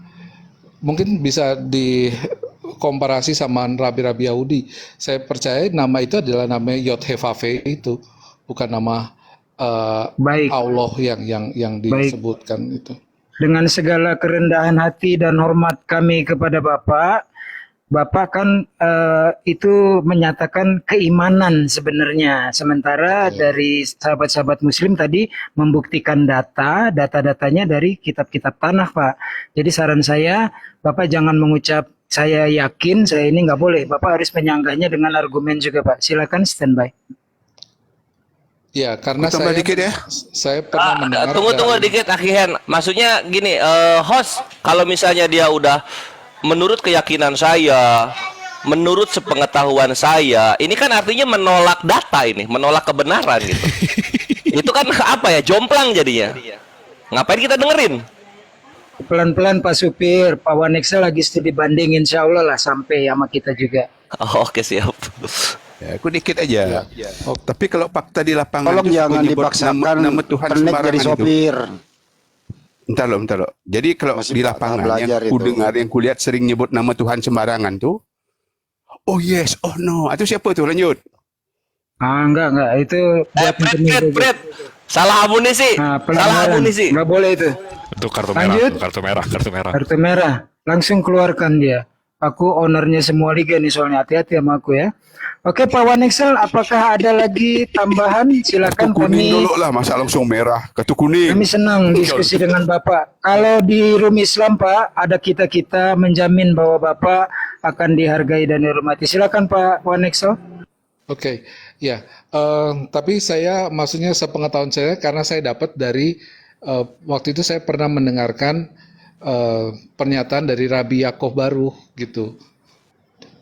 S3: mungkin bisa komparasi sama rabi-rabi Yahudi. Saya percaya nama itu adalah nama Yod-Veh-Vaveh itu, bukan nama Allah yang disebutkan itu.
S2: Dengan segala kerendahan hati dan hormat kami kepada Bapak, Bapak kan itu menyatakan keimanan sebenarnya. Sementara dari sahabat-sahabat Muslim tadi membuktikan data-datanya dari kitab-kitab tanah, Pak. Jadi saran saya, Bapak jangan mengucap saya yakin, saya ini nggak boleh. Bapak harus menyanggahnya dengan argumen juga, Pak. Silakan standby.
S3: Ya, karena saya pernah mendengar.
S8: Tunggu dikit, Akhihan. Maksudnya gini, host, kalau misalnya dia udah menurut keyakinan saya, menurut sepengetahuan saya, ini kan artinya menolak data ini, menolak kebenaran gitu. Itu kan apa ya? Jomplang jadinya. Ngapain kita dengerin?
S2: Pelan-pelan Pak Supir, Pak Wan Excel lagi studi banding, insya Allah lah sampai sama kita juga.
S8: Oh, oke, siap.
S7: Ya, aku dikit aja. Oh, tapi kalau fakta di lapangan
S1: Tolong
S7: itu
S1: jangan
S7: menyebut
S1: dipaksakan
S7: nama Tuhan
S1: penik
S7: sembarangan
S1: jadi
S7: itu.
S1: sopir.
S7: Entar loh. Jadi kalau
S1: Masih
S7: di lapangan
S1: belajar
S7: yang ku
S1: itu.
S7: dengar, yang kulihat sering nyebut nama Tuhan sembarangan tuh, oh yes, oh no, itu siapa tuh? Lanjut.
S2: Enggak, itu buat
S8: Fred. Salah amunisi. Salah amunisi.
S2: Nggak boleh itu.
S5: Itu kartu
S2: Lanjut.
S5: merah, kartu merah, kartu merah.
S2: Kartu merah, langsung keluarkan dia. Aku ownernya semua liga nih soalnya, hati-hati sama aku ya. Oke Pak Wan Excel, apakah ada lagi tambahan? Silakan.
S7: Kartu kuning dulu lah, masa langsung merah. Kartu kuning.
S2: Kami senang diskusi dengan Bapak. Kalau di Room Islam Pak, ada kita menjamin bahwa Bapak akan dihargai dan dihormati. Silakan Pak Wan Excel.
S3: Oke, ya. Tapi saya maksudnya sepengetahuan saya karena saya dapat dari waktu itu saya pernah mendengarkan pernyataan dari Rabi Yaakov Baruch gitu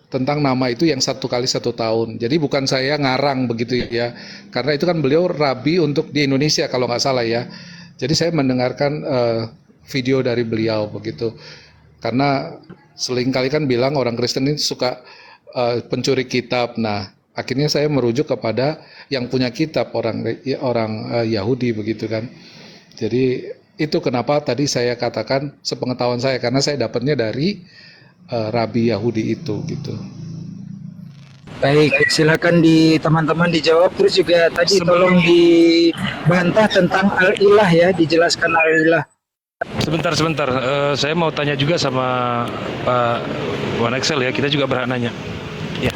S3: tentang nama itu yang 1 kali 1 tahun. Jadi bukan saya ngarang begitu ya, karena itu kan beliau rabi untuk di Indonesia kalau nggak salah ya. Jadi saya mendengarkan video dari beliau begitu, karena seringkali kan bilang orang Kristen ini suka pencuri kitab. Nah, akhirnya saya merujuk kepada yang punya kitab orang Yahudi begitu kan. Jadi itu kenapa tadi saya katakan sepengetahuan saya karena saya dapatnya dari Rabi Yahudi itu gitu.
S2: Baik, silakan di teman-teman dijawab. Terus juga tadi tolong dibantah tentang al-ilah ya, dijelaskan al-ilah.
S6: Sebentar. Saya mau tanya juga sama Pak One Excel ya. Kita juga berhak nanya. Ya.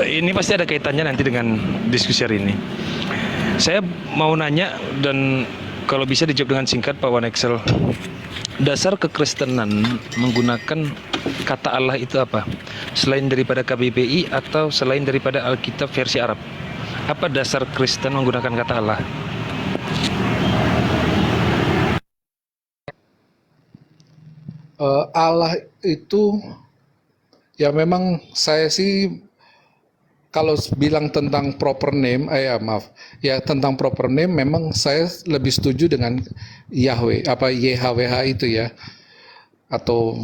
S6: Ini pasti ada kaitannya nanti dengan diskusi hari ini. Saya mau nanya dan kalau bisa dijawab dengan singkat Pak One Excel. Dasar kekristenan menggunakan kata Allah itu apa? Selain daripada KBBI atau selain daripada Alkitab versi Arab? Apa dasar Kristen menggunakan kata Allah?
S3: Allah itu ya memang saya sih kalau bilang tentang proper name, tentang proper name memang saya lebih setuju dengan Yahweh, YHWH itu ya. Atau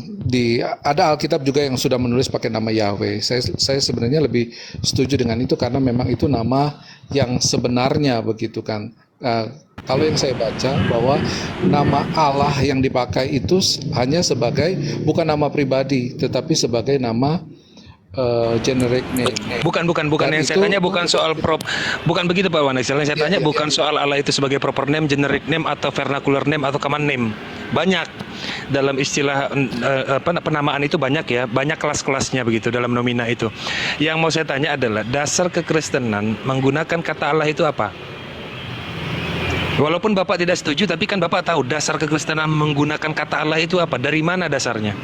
S3: ada Alkitab juga yang sudah menulis pakai nama Yahweh. Saya sebenarnya lebih setuju dengan itu karena memang itu nama yang sebenarnya begitu kan. Kalau yang saya baca bahwa nama Allah yang dipakai itu hanya sebagai bukan nama pribadi, tetapi sebagai nama generic name.
S6: Bukan yang saya tanya bukan soal bukan begitu Pak Wan. Yang saya tanya bukan soal Allah itu sebagai proper name, generic name atau vernacular name atau common name. Banyak dalam istilah penamaan itu banyak ya, banyak kelas-kelasnya begitu dalam nomina itu. Yang mau saya tanya adalah dasar kekristenan menggunakan kata Allah itu apa? Walaupun Bapak tidak setuju, tapi kan Bapak tahu dasar kekristenan menggunakan kata Allah itu apa? Dari mana dasarnya?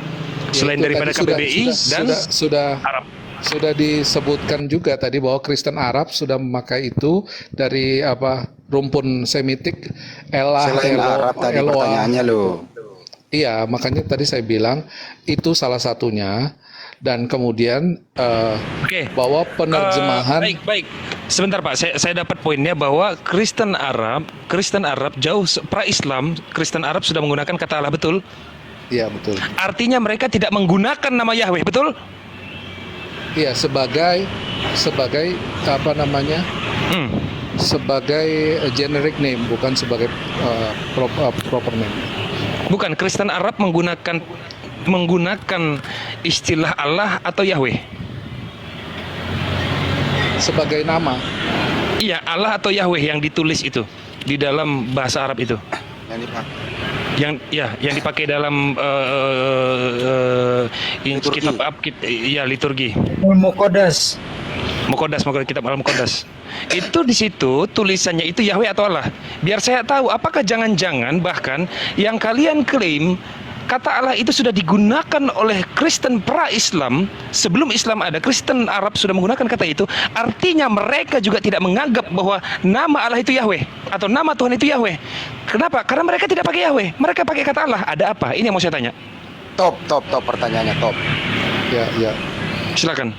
S6: Selain daripada KBBI dan Arab.
S3: Sudah disebutkan juga tadi bahwa Kristen Arab sudah memakai itu dari rumpun Semitik
S1: Selain Arab tadi pertanyaannya loh.
S3: Iya, makanya tadi saya bilang itu salah satunya dan kemudian bahwa penerjemahan
S6: baik. Sebentar Pak, saya dapat poinnya bahwa Kristen Arab jauh pra-Islam, Kristen Arab sudah menggunakan kata Allah, betul?
S3: Iya, betul.
S6: Artinya mereka tidak menggunakan nama Yahweh, betul?
S3: Iya, sebagai sebagai generic name, bukan sebagai proper name.
S6: Bukan, Kristen Arab menggunakan istilah Allah atau Yahweh?
S3: Sebagai nama.
S6: Iya, Allah atau Yahweh yang ditulis itu di dalam bahasa Arab itu. Yang dipakai dalam kitab liturgi.
S2: Mukodas,
S6: kitab Al-Muqaddas. Itu di situ tulisannya itu Yahweh atau Allah. Biar saya tahu apakah jangan-jangan bahkan yang kalian klaim kata Allah itu sudah digunakan oleh Kristen pra-Islam sebelum Islam ada, Kristen Arab sudah menggunakan kata itu, artinya mereka juga tidak menganggap bahwa nama Allah itu Yahweh atau nama Tuhan itu Yahweh. Kenapa? Karena mereka tidak pakai Yahweh, mereka pakai kata Allah. Ada apa? Ini yang mau saya tanya.
S1: Top pertanyaannya top.
S3: Ya.
S6: Silakan.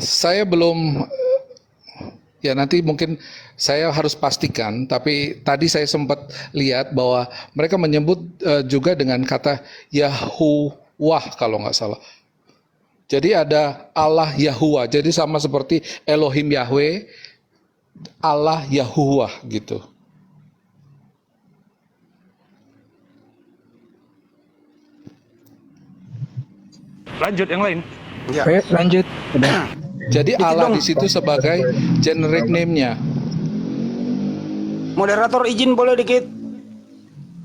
S3: Saya belum nanti mungkin saya harus pastikan, tapi tadi saya sempat lihat bahwa mereka menyebut juga dengan kata Yahuwah kalau nggak salah. Jadi ada Allah Yahuwah, jadi sama seperti Elohim Yahweh, Allah Yahuwah gitu.
S6: Lanjut yang lain.
S1: Ya.
S2: Oke, lanjut. Udah.
S3: Jadi Allah di situ sebagai generic name-nya.
S9: Moderator izin boleh dikit.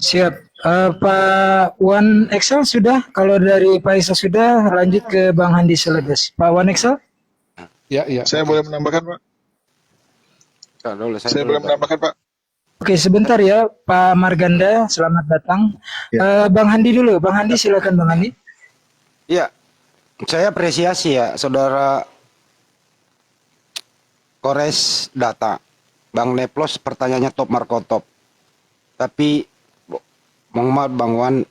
S2: Siap. Pak One Excel sudah. Kalau dari Pak Isa sudah, lanjut ke Bang Handi Seleges. Pak One Excel?
S3: Ya.
S10: Saya boleh menambahkan, Pak? Saya boleh menambahkan, Pak?
S2: Oke, sebentar ya, Pak Marganda. Selamat datang. Bang Handi dulu. Bang Handi, silakan Bang Handi.
S1: Ya,
S9: Saya apresiasi ya, Saudara Kores Data. Bang Neplos pertanyaannya top Marco top. Tapi Bang Maud, Bang Wan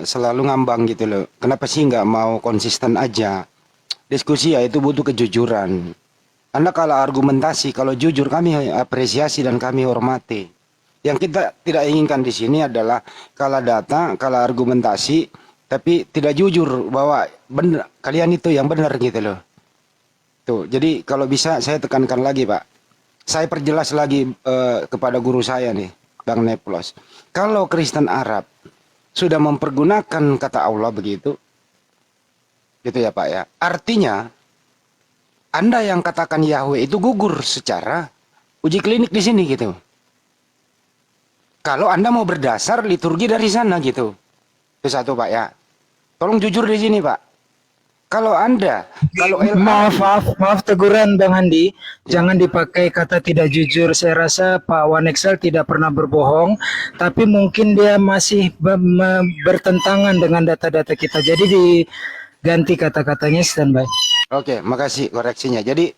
S9: selalu ngambang gitu loh. Kenapa sih nggak mau konsisten aja? Diskusi ya itu butuh kejujuran. Anda kalau argumentasi, kalau jujur kami apresiasi dan kami hormati. Yang kita tidak inginkan di sini adalah kalah data, kalah argumentasi, tapi tidak jujur bahwa benar kalian itu yang benar gitu loh. Tuh, jadi kalau bisa saya tekankan lagi Pak. Saya perjelas lagi kepada guru saya nih, Bang Neplos. Kalau Kristen Arab sudah mempergunakan kata Allah begitu, gitu ya Pak ya. Artinya Anda yang katakan Yahweh itu gugur secara uji klinik di sini gitu. Kalau Anda mau berdasar liturgi dari sana gitu. Itu satu Pak ya. Tolong jujur di sini Pak. Kalau Anda, kalau
S2: Maaf teguran Bang Andi, jangan dipakai kata tidak jujur. Saya rasa Pak Wan Excel tidak pernah berbohong, tapi mungkin dia masih bertentangan dengan data-data kita. Jadi diganti kata-katanya, standby.
S9: Oke, makasih koreksinya. Jadi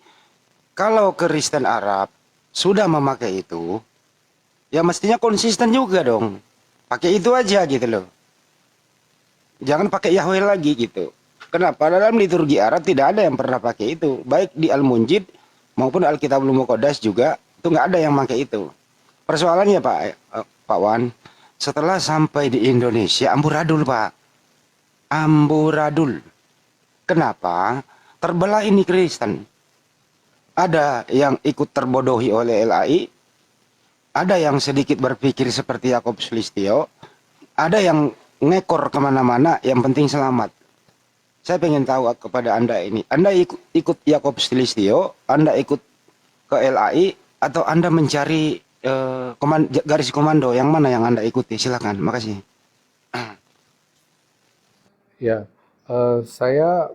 S9: kalau Kristen Arab sudah memakai itu, ya mestinya konsisten juga dong. Pakai itu aja gitu loh. Jangan pakai Yahweh lagi gitu. Kenapa? Dalam liturgi Arab tidak ada yang pernah pakai itu. Baik di Al-Munjid maupun Alkitabul Muqaddas juga itu nggak ada yang pakai itu. Persoalannya Pak Wan, setelah sampai di Indonesia amburadul Pak. Amburadul. Kenapa? Terbelah ini Kristen. Ada yang ikut terbodohi oleh LAI, ada yang sedikit berpikir seperti Yakob Sulistyo, ada yang ngekor kemana-mana, yang penting selamat. Saya pengen tahu kepada Anda ini, Anda ikut Yakob Sulistyo, Anda ikut ke LAI, atau Anda mencari garis komando, yang mana yang Anda ikuti? Silakan, makasih.
S3: Ya, saya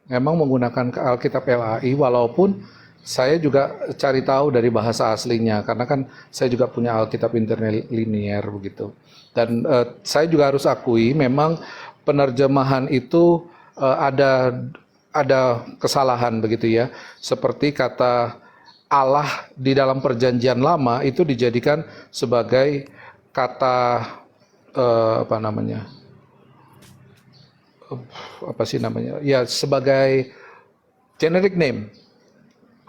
S3: memang menggunakan Alkitab LAI, walaupun saya juga cari tahu dari bahasa aslinya, karena kan saya juga punya Alkitab interlinear begitu. Dan saya juga harus akui, memang penerjemahan itu ada kesalahan begitu ya. Seperti kata Allah di dalam Perjanjian Lama itu dijadikan sebagai kata ya sebagai generic name.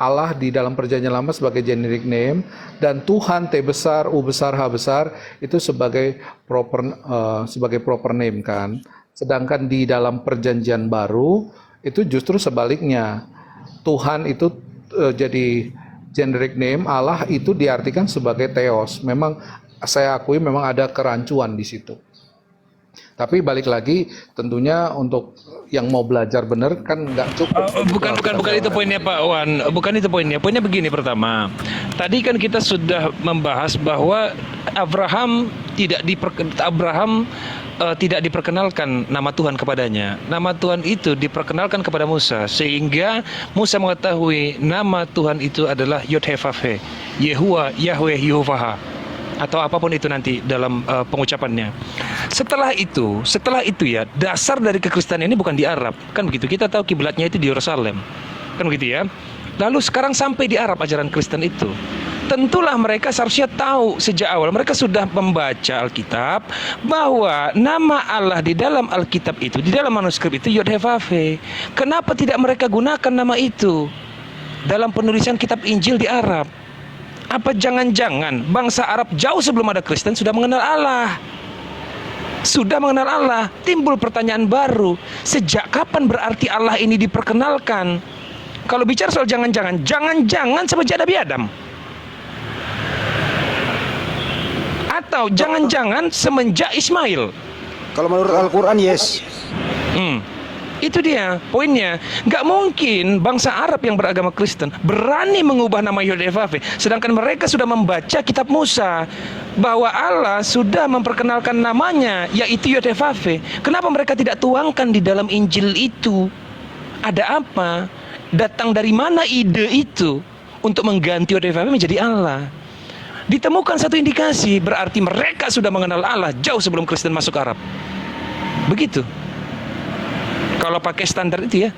S3: Allah di dalam Perjanjian Lama sebagai generic name, dan Tuhan T besar, U besar, H besar itu sebagai proper name kan. Sedangkan di dalam Perjanjian Baru itu justru sebaliknya. Tuhan itu jadi generic name, Allah itu diartikan sebagai theos. Memang saya akui memang ada kerancuan di situ. Tapi balik lagi, tentunya untuk yang mau belajar benar kan nggak cukup.
S6: Bukan itu poinnya Pak Wan. Bukan itu poinnya. Poinnya begini, pertama, tadi kan kita sudah membahas bahwa Abraham tidak diperkenalkan nama Tuhan kepadanya. Nama Tuhan itu diperkenalkan kepada Musa, sehingga Musa mengetahui nama Tuhan itu adalah Yod-Heh-Vav-He, Yehuwa, Yahweh, Yehovah, atau apapun itu nanti dalam pengucapannya. Setelah itu ya, dasar dari kekristenan ini bukan di Arab, kan begitu. Kita tahu kiblatnya itu di Yerusalem, kan begitu ya. Lalu sekarang sampai di Arab ajaran Kristen itu. Tentulah mereka seharusnya tahu sejak awal, mereka sudah membaca Alkitab, bahwa nama Allah di dalam Alkitab itu, di dalam manuskrip itu Yod-Heh-Vav-He. Kenapa tidak mereka gunakan nama itu dalam penulisan kitab Injil di Arab? Apa jangan-jangan bangsa Arab jauh sebelum ada Kristen sudah mengenal Allah? Sudah mengenal Allah. Timbul pertanyaan baru, sejak kapan berarti Allah ini diperkenalkan? Kalau bicara soal jangan-jangan semenjak Nabi Adam. Atau jangan-jangan semenjak Ismail.
S9: Kalau menurut Al-Quran, yes.
S6: Itu dia poinnya. Nggak mungkin bangsa Arab yang beragama Kristen berani mengubah nama Yod-Heh-Vav-He, sedangkan mereka sudah membaca kitab Musa bahwa Allah sudah memperkenalkan namanya, yaitu Yod-Heh-Vav-He. Kenapa mereka tidak tuangkan di dalam Injil itu? Ada apa? Datang dari mana ide itu untuk mengganti Yod-Heh-Vav-He menjadi Allah? Ditemukan satu indikasi, berarti mereka sudah mengenal Allah jauh sebelum Kristen masuk Arab. Begitu. Kalau pakai standar itu ya.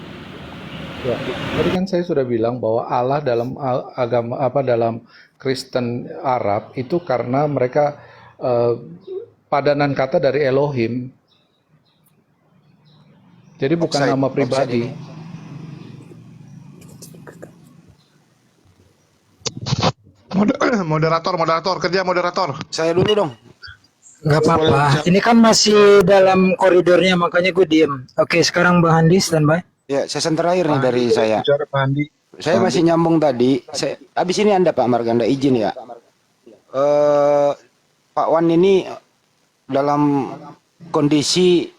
S3: Ya, tadi kan saya sudah bilang bahwa Allah dalam agama dalam Kristen Arab itu karena mereka padanan kata dari Elohim. Jadi bukan
S9: Offside,
S3: nama
S9: offside
S3: pribadi.
S9: ini.
S4: Moderator, kerja moderator.
S9: Saya dulu dong.
S2: Nggak apa-apa. Ini kan masih dalam koridornya, makanya gue diem. Oke, sekarang Bang Andi standby.
S9: Ya, season terakhir nih dari saya.
S10: Bicara Pak Andi.
S9: Saya masih nyambung tadi. Habis ini Anda Pak Marganda izin ya. Pak Wan ini dalam kondisi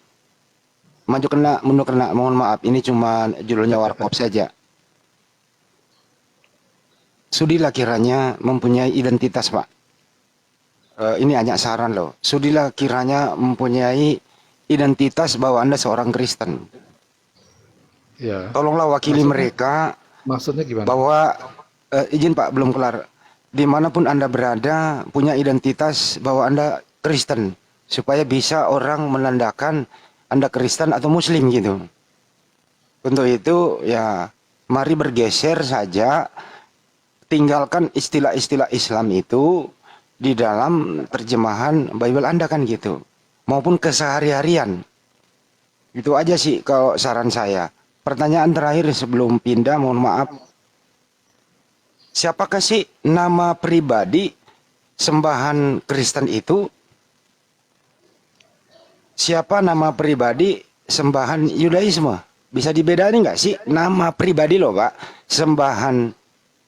S9: maju kena, mundur kena. Mohon maaf, ini cuma judulnya warkop saja. Sudilah kiranya mempunyai identitas, Pak. Ini hanya saran loh. Sudilah kiranya mempunyai identitas bahwa Anda seorang Kristen.
S3: Ya.
S9: Tolonglah wakili mereka
S3: Maksudnya gimana?
S9: bahwa izin Pak, belum kelar. Dimanapun Anda berada, punya identitas bahwa Anda Kristen, supaya bisa orang menandakan Anda Kristen atau Muslim gitu. Untuk itu ya mari bergeser saja, tinggalkan istilah-istilah Islam itu di dalam terjemahan Bible Anda kan gitu, maupun kesehari-harian. Itu aja sih kalau saran saya. Pertanyaan terakhir sebelum pindah, mohon maaf. Siapakah sih nama pribadi sembahan Kristen itu? Siapa nama pribadi sembahan Yudaisme? Bisa dibedain nggak sih nama pribadi loh Pak? Sembahan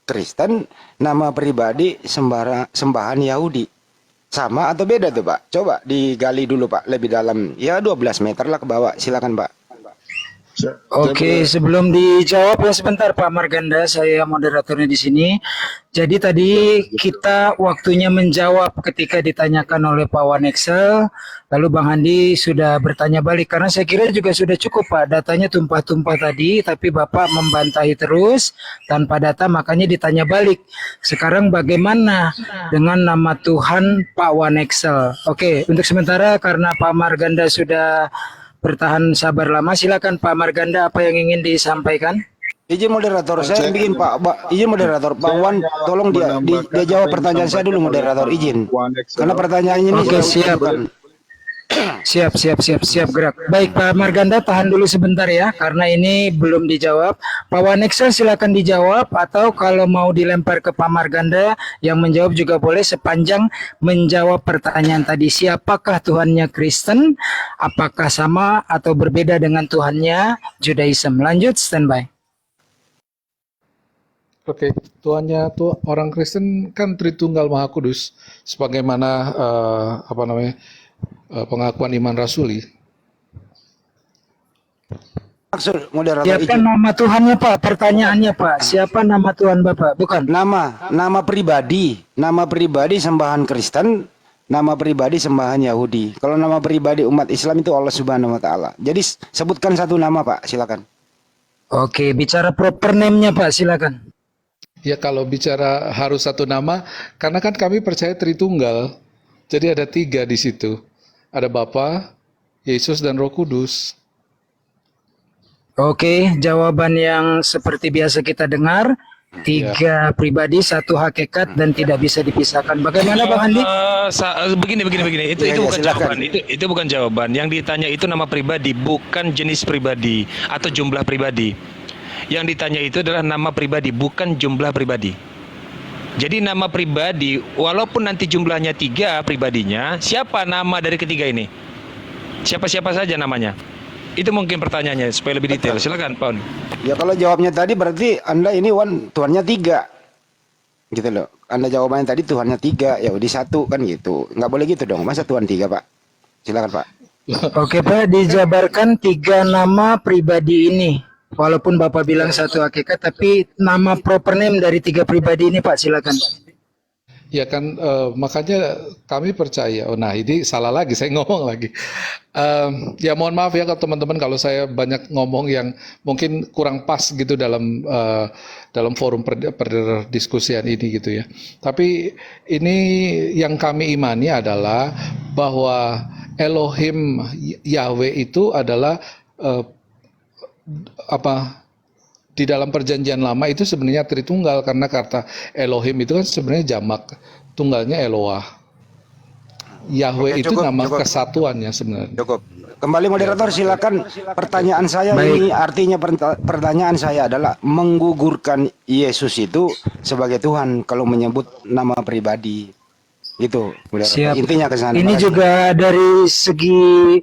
S9: Kristen, nama pribadi sembahan Yahudi. Sama atau beda tuh Pak? Coba digali dulu Pak, lebih dalam. Ya 12 meter lah ke bawah, silakan Pak.
S2: Oke, sebelum dijawab ya sebentar Pak Marganda, saya moderatornya di sini. Jadi tadi kita waktunya menjawab ketika ditanyakan oleh Pak Wan Excel, lalu Bang Andi sudah bertanya balik karena saya kira juga sudah cukup Pak, datanya tumpah-tumpah tadi, tapi Bapak membantahi terus tanpa data, makanya ditanya balik. Sekarang bagaimana dengan nama Tuhan Pak Wan Excel? Oke, untuk sementara karena Pak Marganda sudah bertahan sabar lama, silakan Pak Marganda, apa yang ingin disampaikan?
S9: Izin moderator, saya bikin izin moderator, Pak Wan, tolong dia jawab pertanyaan saya dulu moderator, izin. Karena pertanyaannya ini
S2: Oke, siap. Siap gerak. Baik Pak Marganda, tahan dulu sebentar ya, karena ini belum dijawab. Pak Wan Excel silakan dijawab, atau kalau mau dilempar ke Pak Marganda yang menjawab juga boleh, sepanjang menjawab pertanyaan tadi. Siapakah Tuhannya Kristen? Apakah sama atau berbeda dengan Tuhannya Judaism? Lanjut, standby.
S3: Oke, Tuhannya orang Kristen kan Tritunggal Maha Kudus, sebagaimana pengakuan iman rasuli.
S9: Maksud moderator
S2: Siapa
S9: izin.
S2: nama Tuhannya Pak? Pertanyaannya Pak, siapa nama Tuhan Bapak? Bukan.
S9: Nama pribadi sembahan Kristen, nama pribadi sembahan Yahudi. Kalau nama pribadi umat Islam itu Allah Subhanahu wa taala. Jadi sebutkan satu nama Pak, silakan.
S2: Oke, bicara proper name-nya Pak, silakan.
S3: Ya kalau bicara harus satu nama, karena kan kami percaya Tritunggal, jadi ada 3 di situ. Ada Bapa, Yesus, dan Roh Kudus.
S2: Oke, jawaban yang seperti biasa kita dengar, 3 pribadi, 1 hakikat dan tidak bisa dipisahkan. Bagaimana Bang Andi?
S6: Begini. Itu
S9: Ya,
S6: bukan
S9: silakan.
S6: jawaban. Itu bukan jawaban. Yang ditanya itu nama pribadi, bukan jenis pribadi atau jumlah pribadi. Yang ditanya itu adalah nama pribadi, bukan jumlah pribadi. Jadi nama pribadi, walaupun nanti jumlahnya 3 pribadinya, siapa nama dari ketiga ini? Siapa-siapa saja namanya? Itu mungkin pertanyaannya, supaya lebih detail. Silakan, Pak.
S9: Ya kalau jawabnya tadi berarti Anda ini Tuhannya 3. Gitu loh. Anda jawabannya tadi Tuhannya 3, ya udah 1 kan gitu. Nggak boleh gitu dong. Masa Tuhan 3, Pak? Silakan, Pak.
S2: Oke Pak, dijabarkan 3 nama pribadi ini. Walaupun Bapak bilang 1 hakikat, tapi nama proper name dari 3 pribadi ini Pak, silakan.
S3: Ya kan, makanya kami percaya. Oh, nah ini salah lagi, saya ngomong lagi. Ya mohon maaf ya teman-teman kalau saya banyak ngomong yang mungkin kurang pas gitu dalam forum perdiskusian ini gitu ya. Tapi ini yang kami imani adalah bahwa Elohim Yahweh itu adalah apa di dalam perjanjian lama itu sebenarnya Tritunggal, karena kata Elohim itu kan sebenarnya jamak, tunggalnya Eloah. Yahweh
S9: Oke,
S3: itu
S9: cukup,
S3: nama
S9: cukup.
S3: kesatuannya sebenarnya.
S9: Cukup. Kembali moderator, silakan. Pertanyaan saya ini, artinya pertanyaan saya adalah menggugurkan Yesus itu sebagai Tuhan kalau menyebut nama pribadi. Itu moderator.
S2: Siap.
S9: Intinya ke sana.
S2: Ini
S9: Makasih.
S2: juga dari segi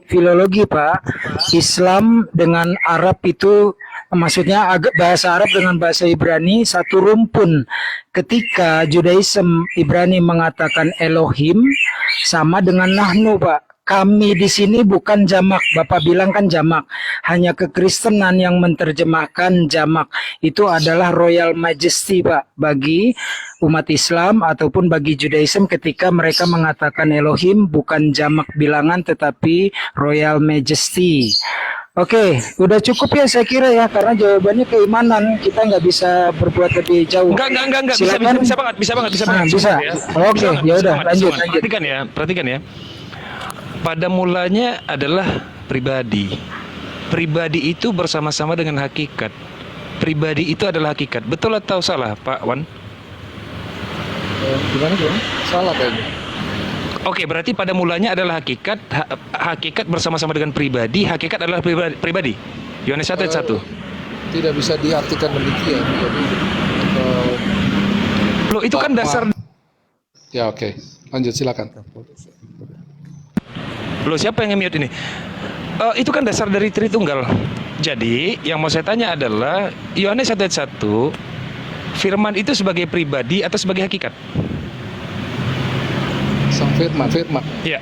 S2: filologi, Pak. Islam dengan Arab itu, maksudnya bahasa Arab dengan bahasa Ibrani satu rumpun. Ketika Judaism Ibrani mengatakan Elohim sama dengan Nahnu, Pak. Kami di sini bukan jamak, Bapak bilang kan jamak. Hanya kekristenan yang menerjemahkan jamak. Itu adalah Royal Majesty, Pak, bagi umat Islam ataupun bagi Judaism ketika mereka mengatakan Elohim bukan jamak bilangan tetapi Royal Majesty. Oke, udah cukup ya saya kira ya, karena jawabannya keimanan, kita nggak bisa berbuat lebih jauh.
S6: Enggak,
S2: Silakan.
S6: bisa banget.
S2: Ah, bisa. Oke, ya udah lanjut.
S6: Perhatikan ya. Pada mulanya adalah pribadi. Pribadi itu bersama-sama dengan hakikat. Pribadi itu adalah hakikat. Betul atau salah, Pak Wan?
S3: Gimana? Salah kayaknya.
S6: Oke, berarti pada mulanya adalah hakikat, hakikat bersama-sama dengan pribadi, hakikat adalah pribadi. Yohanes 1 ayat 1.
S3: Tidak bisa diartikan demikian. Jadi,
S6: Loh, itu kan dasar.
S3: ya oke. Lanjut, silakan.
S6: Loh, siapa yang nge-mute ini? Itu kan dasar dari Tritunggal. Jadi, yang mau saya tanya adalah Yohanes 1 ayat 1, firman itu sebagai pribadi atau sebagai hakikat?
S3: Sang firman.
S6: Ya.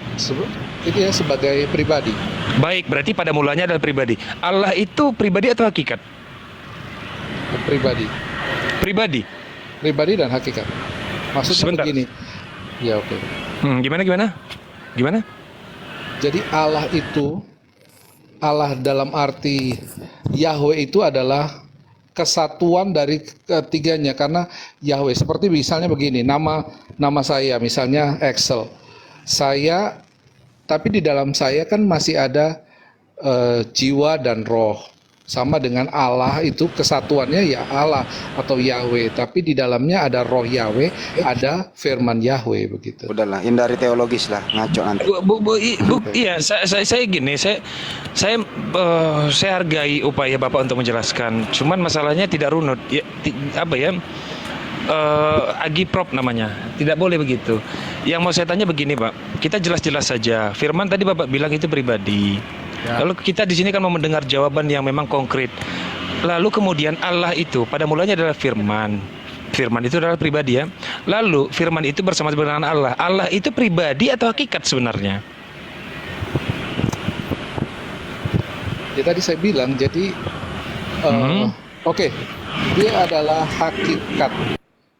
S3: Itu ya sebagai pribadi.
S6: Baik, berarti pada mulanya adalah pribadi. Allah itu pribadi atau hakikat?
S3: Pribadi.
S6: Pribadi.
S3: Pribadi dan hakikat. Maksudnya
S6: Sebentar.
S3: begini. Ya oke.
S6: Gimana?
S3: Jadi Allah itu, Allah dalam arti Yahweh itu adalah kesatuan dari ketiganya, karena Yahweh seperti misalnya begini, nama saya misalnya Excel. Saya, tapi di dalam saya kan masih ada jiwa dan roh. Sama dengan Allah itu kesatuannya ya Allah atau Yahweh, tapi di dalamnya ada roh Yahweh, ada firman Yahweh begitu.
S9: Udahlah, hindari teologis lah, ngaco nanti.
S6: Iya, saya gini, saya hargai upaya Bapak untuk menjelaskan. Cuman masalahnya tidak runut. Ya, agiprop namanya. Tidak boleh begitu. Yang mau saya tanya begini, Pak. Kita jelas-jelas saja. Firman tadi Bapak bilang itu pribadi. Ya. Lalu kita di sini kan mau mendengar jawaban yang memang konkret. Lalu kemudian Allah itu pada mulanya adalah firman. Firman itu adalah pribadi ya. Lalu firman itu bersama-sama dengan Allah. Allah itu pribadi atau hakikat sebenarnya?
S3: Ya tadi saya bilang, jadi oke, dia adalah hakikat.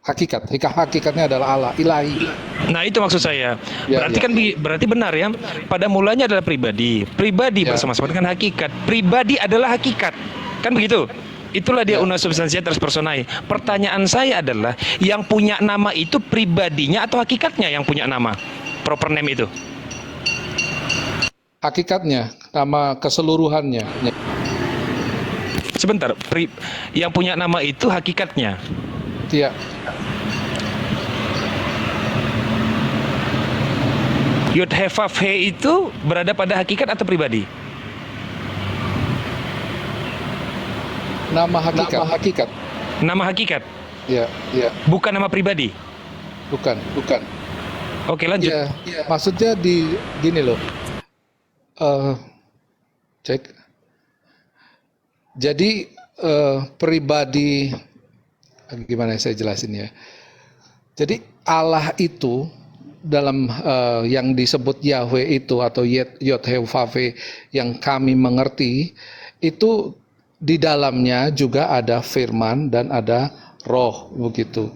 S3: Hakikatnya adalah Allah, ilahi.
S6: Nah, itu maksud saya.
S3: Ya,
S6: Berarti
S3: ya.
S6: kan berarti benar ya. Pada mulanya adalah pribadi. Pribadi
S3: Ya.
S6: bersama-sama dengan hakikat. Pribadi adalah hakikat. Kan begitu? Itulah dia una substantia trans personae. Pertanyaan saya adalah, yang punya nama itu pribadinya atau hakikatnya yang punya nama? Proper name itu.
S3: Hakikatnya, nama keseluruhannya.
S6: Sebentar, yang punya nama itu hakikatnya.
S3: Ya,
S6: Yud He Vav He itu berada pada hakikat atau pribadi?
S3: nama hakikat.
S6: Nama hakikat,
S3: Ya,
S6: bukan nama pribadi.
S3: bukan.
S6: Oke, lanjut.
S3: Ya, maksudnya di gini loh. Cek. Jadi pribadi, gimana saya jelasin ya. Jadi Allah itu dalam yang disebut Yahweh itu atau Yod-Heh-Vav yang kami mengerti itu di dalamnya juga ada firman dan ada roh begitu.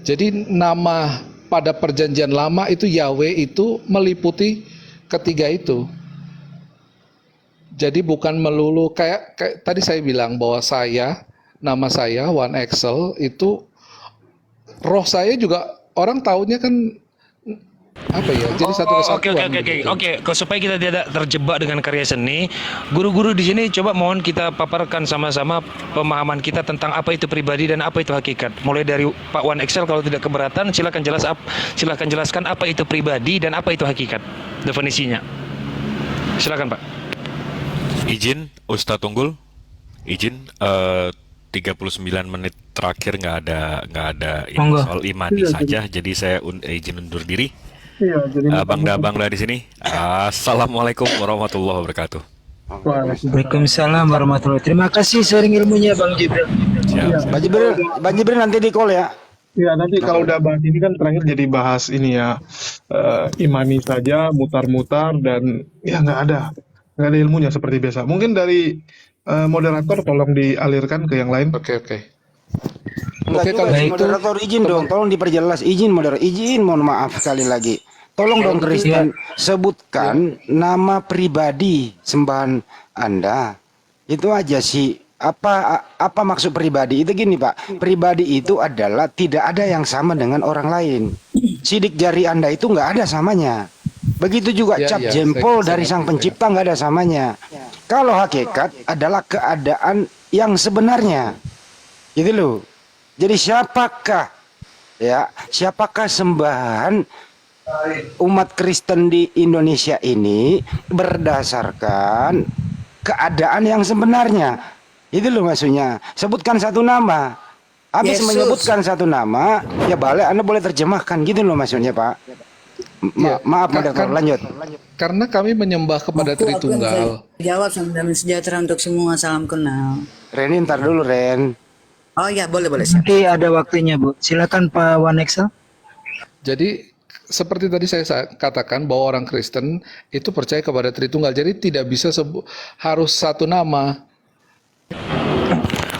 S3: Jadi nama pada perjanjian lama itu Yahweh itu meliputi ketiga itu. Jadi bukan melulu kayak tadi saya bilang bahwa nama saya One Excel itu roh saya juga orang taunya kan apa ya? Jadi satu kesatuan.
S6: Oke. Supaya kita tidak terjebak dengan karya seni, guru-guru di sini coba mohon kita paparkan sama-sama pemahaman kita tentang apa itu pribadi dan apa itu hakikat. Mulai dari Pak Wan Excel kalau tidak keberatan, silakan jelaskan apa itu pribadi dan apa itu hakikat. Definisinya. Silakan Pak.
S5: Izin Ustadz Tunggul, izin 39 menit terakhir nggak ada ini
S2: Monggo.
S5: soal imani saja, jadi saya izin undur diri.
S4: Iya, jadi
S5: Bang Da di sini. Assalamualaikum warahmatullahi wabarakatuh.
S2: Waalaikumsalam warahmatullahi. Terima kasih sharing ilmunya Bang Jibril.
S5: Siap.
S9: Bang Jibril nanti di call ya.
S4: ya nanti kalau udah bahas ini kan terakhir jadi bahas ini ya, imani saja, mutar-mutar, dan ya nggak ada ilmunya seperti biasa. Mungkin dari moderator tolong dialirkan ke yang lain.
S3: Oke.
S9: Enggak juga,
S2: kalau
S9: si moderator izin dong, tolong diperjelas. Mohon maaf sekali lagi. Tolong dong Kristen sebutkan nama pribadi sembahan Anda. Itu aja sih. Apa maksud pribadi? Itu gini Pak, pribadi itu adalah tidak ada yang sama dengan orang lain. Sidik jari Anda itu nggak ada samanya. Begitu juga cap jempol dari Sang Pencipta nggak ada samanya. Kalau hakikat adalah keadaan yang sebenarnya. Gitu loh. Jadi siapakah sembahan umat Kristen di Indonesia ini berdasarkan keadaan yang sebenarnya? Itu loh maksudnya. Sebutkan satu nama. Habis menyebutkan satu nama, ya balik Anda boleh terjemahkan gitu loh maksudnya Pak. Maaf moderator, lanjut.
S3: Karena kami menyembah kepada Tritunggal.
S11: Jawab sama damai sejahtera untuk semua, salam kenal.
S9: Ren, ntar dulu Ren.
S11: Oh ya, boleh siap.
S2: Nanti ada waktunya Bu. Silakan Pak Wan Excel.
S3: Jadi seperti tadi saya katakan bahwa orang Kristen itu percaya kepada Tritunggal. Jadi tidak bisa harus satu nama.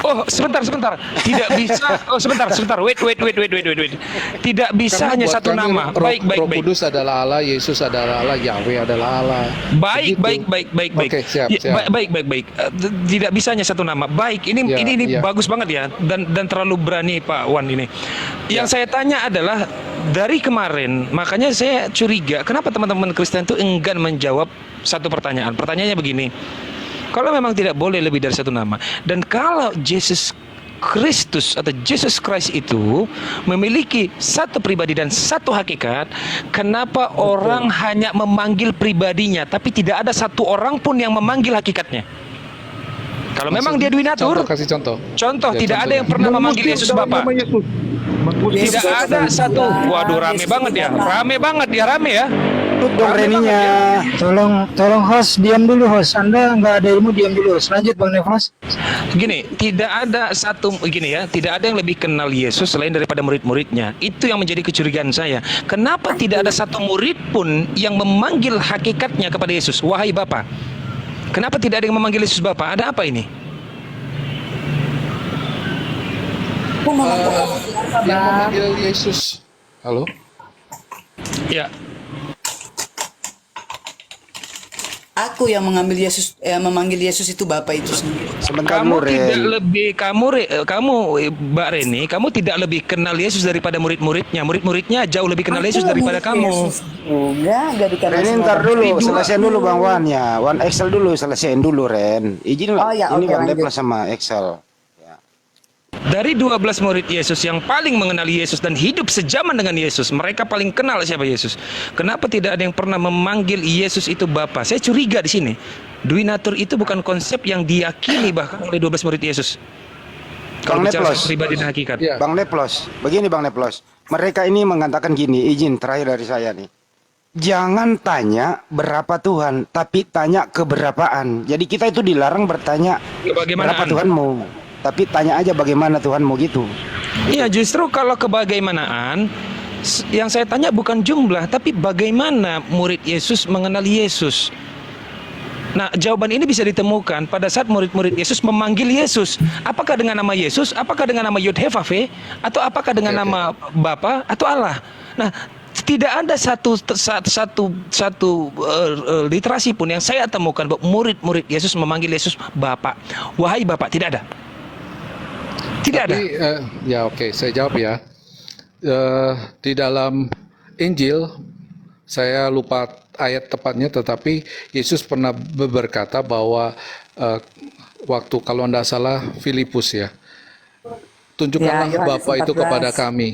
S6: Oh, sebentar. Tidak bisa. Oh, sebentar. Wait. Tidak bisa
S3: Karena
S6: hanya
S3: buat
S6: satu
S3: kami
S6: nama. Baik.
S3: Roh Kudus adalah Allah, Yesus adalah Allah, Yahweh adalah Allah.
S6: Baik.
S3: Oke, siap.
S6: Baik. Tidak bisa hanya satu nama. Baik, ini bagus banget ya, dan terlalu berani Pak Wan ini. Yang saya tanya adalah dari kemarin, makanya saya curiga kenapa teman-teman Kristen itu enggan menjawab satu pertanyaan. Pertanyaannya begini. Kalau memang tidak boleh lebih dari satu nama, dan kalau Yesus Kristus atau Jesus Christ itu memiliki satu pribadi dan satu hakikat, kenapa orang hanya memanggil pribadinya, tapi tidak ada satu orang pun yang memanggil hakikatnya? Kalau memang dia Dwinatur,
S3: Kasih contoh.
S6: Tidak ada yang pernah memanggil Yesus Bapa. Tidak ada satu. Waduh, rame banget ya.
S9: Tutup dong Reninya.
S2: Tolong host diam dulu host. Anda nggak ada ilmu, diam dulu host. Lanjut Bang Nefas.
S6: Gini, tidak ada yang lebih kenal Yesus selain daripada murid-muridnya. Itu yang menjadi kecurigaan saya. Kenapa tidak ada satu murid pun yang memanggil hakikatnya kepada Yesus? Wahai Bapa. Kenapa tidak ada yang memanggil Yesus Bapa? Ada apa ini?
S3: Yang memanggil Yesus. Halo?
S6: Ya.
S11: Aku yang memanggil Yesus itu Bapa itu sendiri.
S9: Sebentar
S6: Kamu
S9: dulu, Ren.
S6: tidak lebih kamu Mbak Reni, kamu tidak lebih kenal Yesus daripada murid-muridnya. Murid-muridnya jauh lebih kenal Yesus daripada kamu.
S11: Enggak dikenal.
S9: Ren, ntar dulu, selesaiin dulu Bang Wan ya. Wan Excel dulu, selesaiin dulu Ren. Izin
S11: Oh, ya,
S9: ini
S11: oke,
S9: Bang
S11: lanjut.
S9: Deplas sama Excel.
S6: Dari 12 murid Yesus yang paling mengenali Yesus dan hidup sejaman dengan Yesus, mereka paling kenal siapa Yesus. Kenapa tidak ada yang pernah memanggil Yesus itu Bapa? Saya curiga di sini. Dwinatur itu bukan konsep yang diyakini bahkan oleh 12 murid Yesus. Kalau
S9: Bang
S6: bicara
S9: Neplos.
S6: pribadi dan hakikat.
S3: Ya.
S9: Bang Neplos, begini Bang Neplos. Mereka ini mengatakan gini, izin terakhir dari saya nih. Jangan tanya berapa Tuhan, tapi tanya keberapaan. Jadi kita itu dilarang bertanya
S6: Kebagaimanaan.
S9: berapa Tuhanmu, tapi tanya aja bagaimana Tuhanmu gitu.
S6: Iya, justru kalau kebagaimanaan, yang saya tanya bukan jumlah, tapi bagaimana murid Yesus mengenali Yesus. Nah, jawaban ini bisa ditemukan pada saat murid-murid Yesus memanggil Yesus. Apakah dengan nama Yesus, apakah dengan nama Yod-Heh-Vav-He, atau apakah dengan nama Bapa atau Allah? Nah, tidak ada satu literasi pun yang saya temukan bahwa murid-murid Yesus memanggil Yesus Bapa. Wahai Bapa, tidak ada. Tidak ada.
S3: Ya oke, saya jawab ya. Di dalam Injil Saya lupa ayat tepatnya, tetapi Yesus pernah berkata bahwa waktu kalau tidak salah Filipus ya, tunjukkanlah
S11: Ya, Yohanes
S3: Bapa itu
S11: 14.
S3: kepada kami.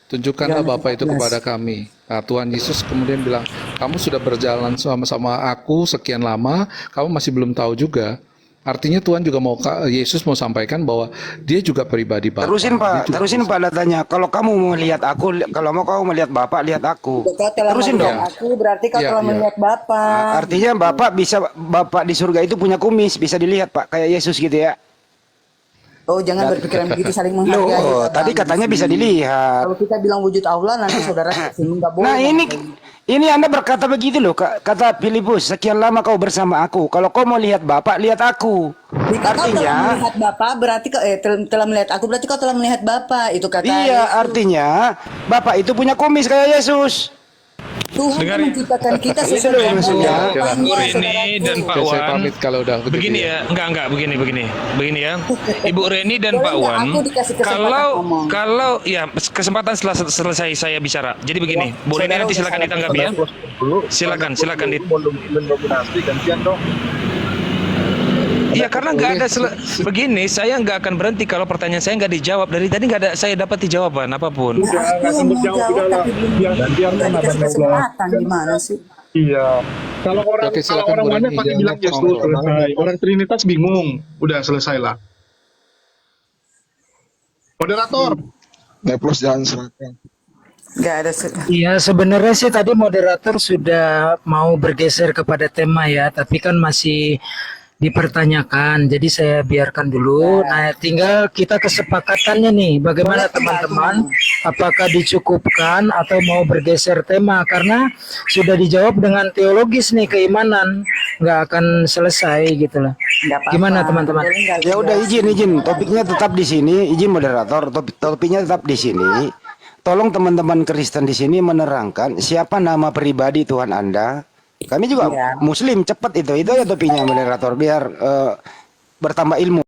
S3: Tunjukkanlah
S11: Yohanes
S3: Bapa itu
S11: 14.
S3: kepada kami. Nah, Tuhan Yesus kemudian bilang, kamu sudah berjalan sama-sama aku sekian lama, kamu masih belum tahu juga. Artinya Tuhan juga Yesus mau sampaikan bahwa dia juga pribadi Bapa.
S9: Terusin
S3: Dia
S9: Pak,
S3: juga
S9: terusin Pak datanya. Kalau kamu mau melihat aku, kalau mau kau melihat Bapak, lihat aku.
S11: Kau telah
S9: Terusin
S11: melihat
S9: dong.
S11: aku, berarti kau
S3: Iya,
S11: telah
S3: iya.
S11: melihat Bapa.
S9: Artinya Bapak di surga itu punya kumis, bisa dilihat Pak, kayak Yesus gitu ya.
S11: Oh, jangan berpikiran begitu, saling menghargai.
S9: Loh,
S11: ya,
S9: tadi
S11: Bang.
S9: katanya bisa dilihat.
S11: Kalau kita bilang wujud Allah, nanti saudara tersinggung, nggak boleh.
S9: Nah
S11: Bang.
S9: ini Anda berkata begitu loh, kata Filipus, sekian lama kau bersama aku. Kalau kau mau lihat Bapak, lihat aku.
S11: Jika kau telah
S9: Artinya,
S11: melihat Bapa, berarti kau telah melihat aku, berarti kau telah melihat Bapa. Itu kata
S9: iya,
S11: Yesus.
S9: artinya Bapak itu punya kumis kayak Yesus.
S11: Tuhan
S6: Dengar-
S11: menciptakan kita
S9: Itu
S11: sesuai
S9: loh
S11: dengan
S9: maksudnya.
S6: Bu
S11: Bapaknya,
S6: Reni dan
S11: saudaraku.
S6: Pak
S3: Oke, saya
S6: Wan,
S3: pamit kalau udah begitu
S6: begini
S3: ya.
S6: ya, enggak, begini ya. Ibu Reni dan
S11: Boleh
S6: Pak
S11: nggak
S6: Wan,
S11: aku dikasih kesempatan ngomong?
S6: kalau ya kesempatan setelah selesai saya bicara. Jadi begini, Bu Reni
S11: Saudara
S6: nanti
S11: udah
S6: silakan
S11: salah
S6: ditanggapi ya. Silakan
S10: mendominasi gantian dong.
S6: Iya karena nggak ada begini, saya nggak akan berhenti kalau pertanyaan saya nggak dijawab. Dari tadi nggak ada saya dapat jawaban apapun.
S11: Nah, aku yang mau jawab tapi belum dikasih kesempatan, gimana sih?
S4: Iya. Kalau orang
S3: Oke, silakan, Bu
S4: banyak
S3: Reni.
S4: pasti
S3: Jangan
S4: bilang
S3: ngomong.
S4: Yesus selesai. Orang Trinitas bingung. Udah selesai lah. Moderator.
S10: Neplos jangan serahkan.
S11: Nggak ada.
S2: Iya, sebenarnya sih tadi moderator sudah mau bergeser kepada tema ya, tapi kan masih dipertanyakan. Jadi saya biarkan dulu. Nah, tinggal kita kesepakatannya nih, bagaimana teman-teman? Apakah dicukupkan atau mau bergeser tema? Karena sudah dijawab dengan teologis nih, keimanan nggak akan selesai gitu lah.
S11: Nggak apa-apa.
S2: Gimana teman-teman?
S11: Boleh nggak
S9: Ya udah
S11: dijelasin?
S9: izin, topiknya tetap di sini, izin moderator, topiknya tetap di sini. Tolong teman-teman Kristen di sini menerangkan siapa nama pribadi Tuhan Anda. Kami juga
S11: Iya.
S9: Muslim, cepat itu ya topiknya moderator biar bertambah ilmu.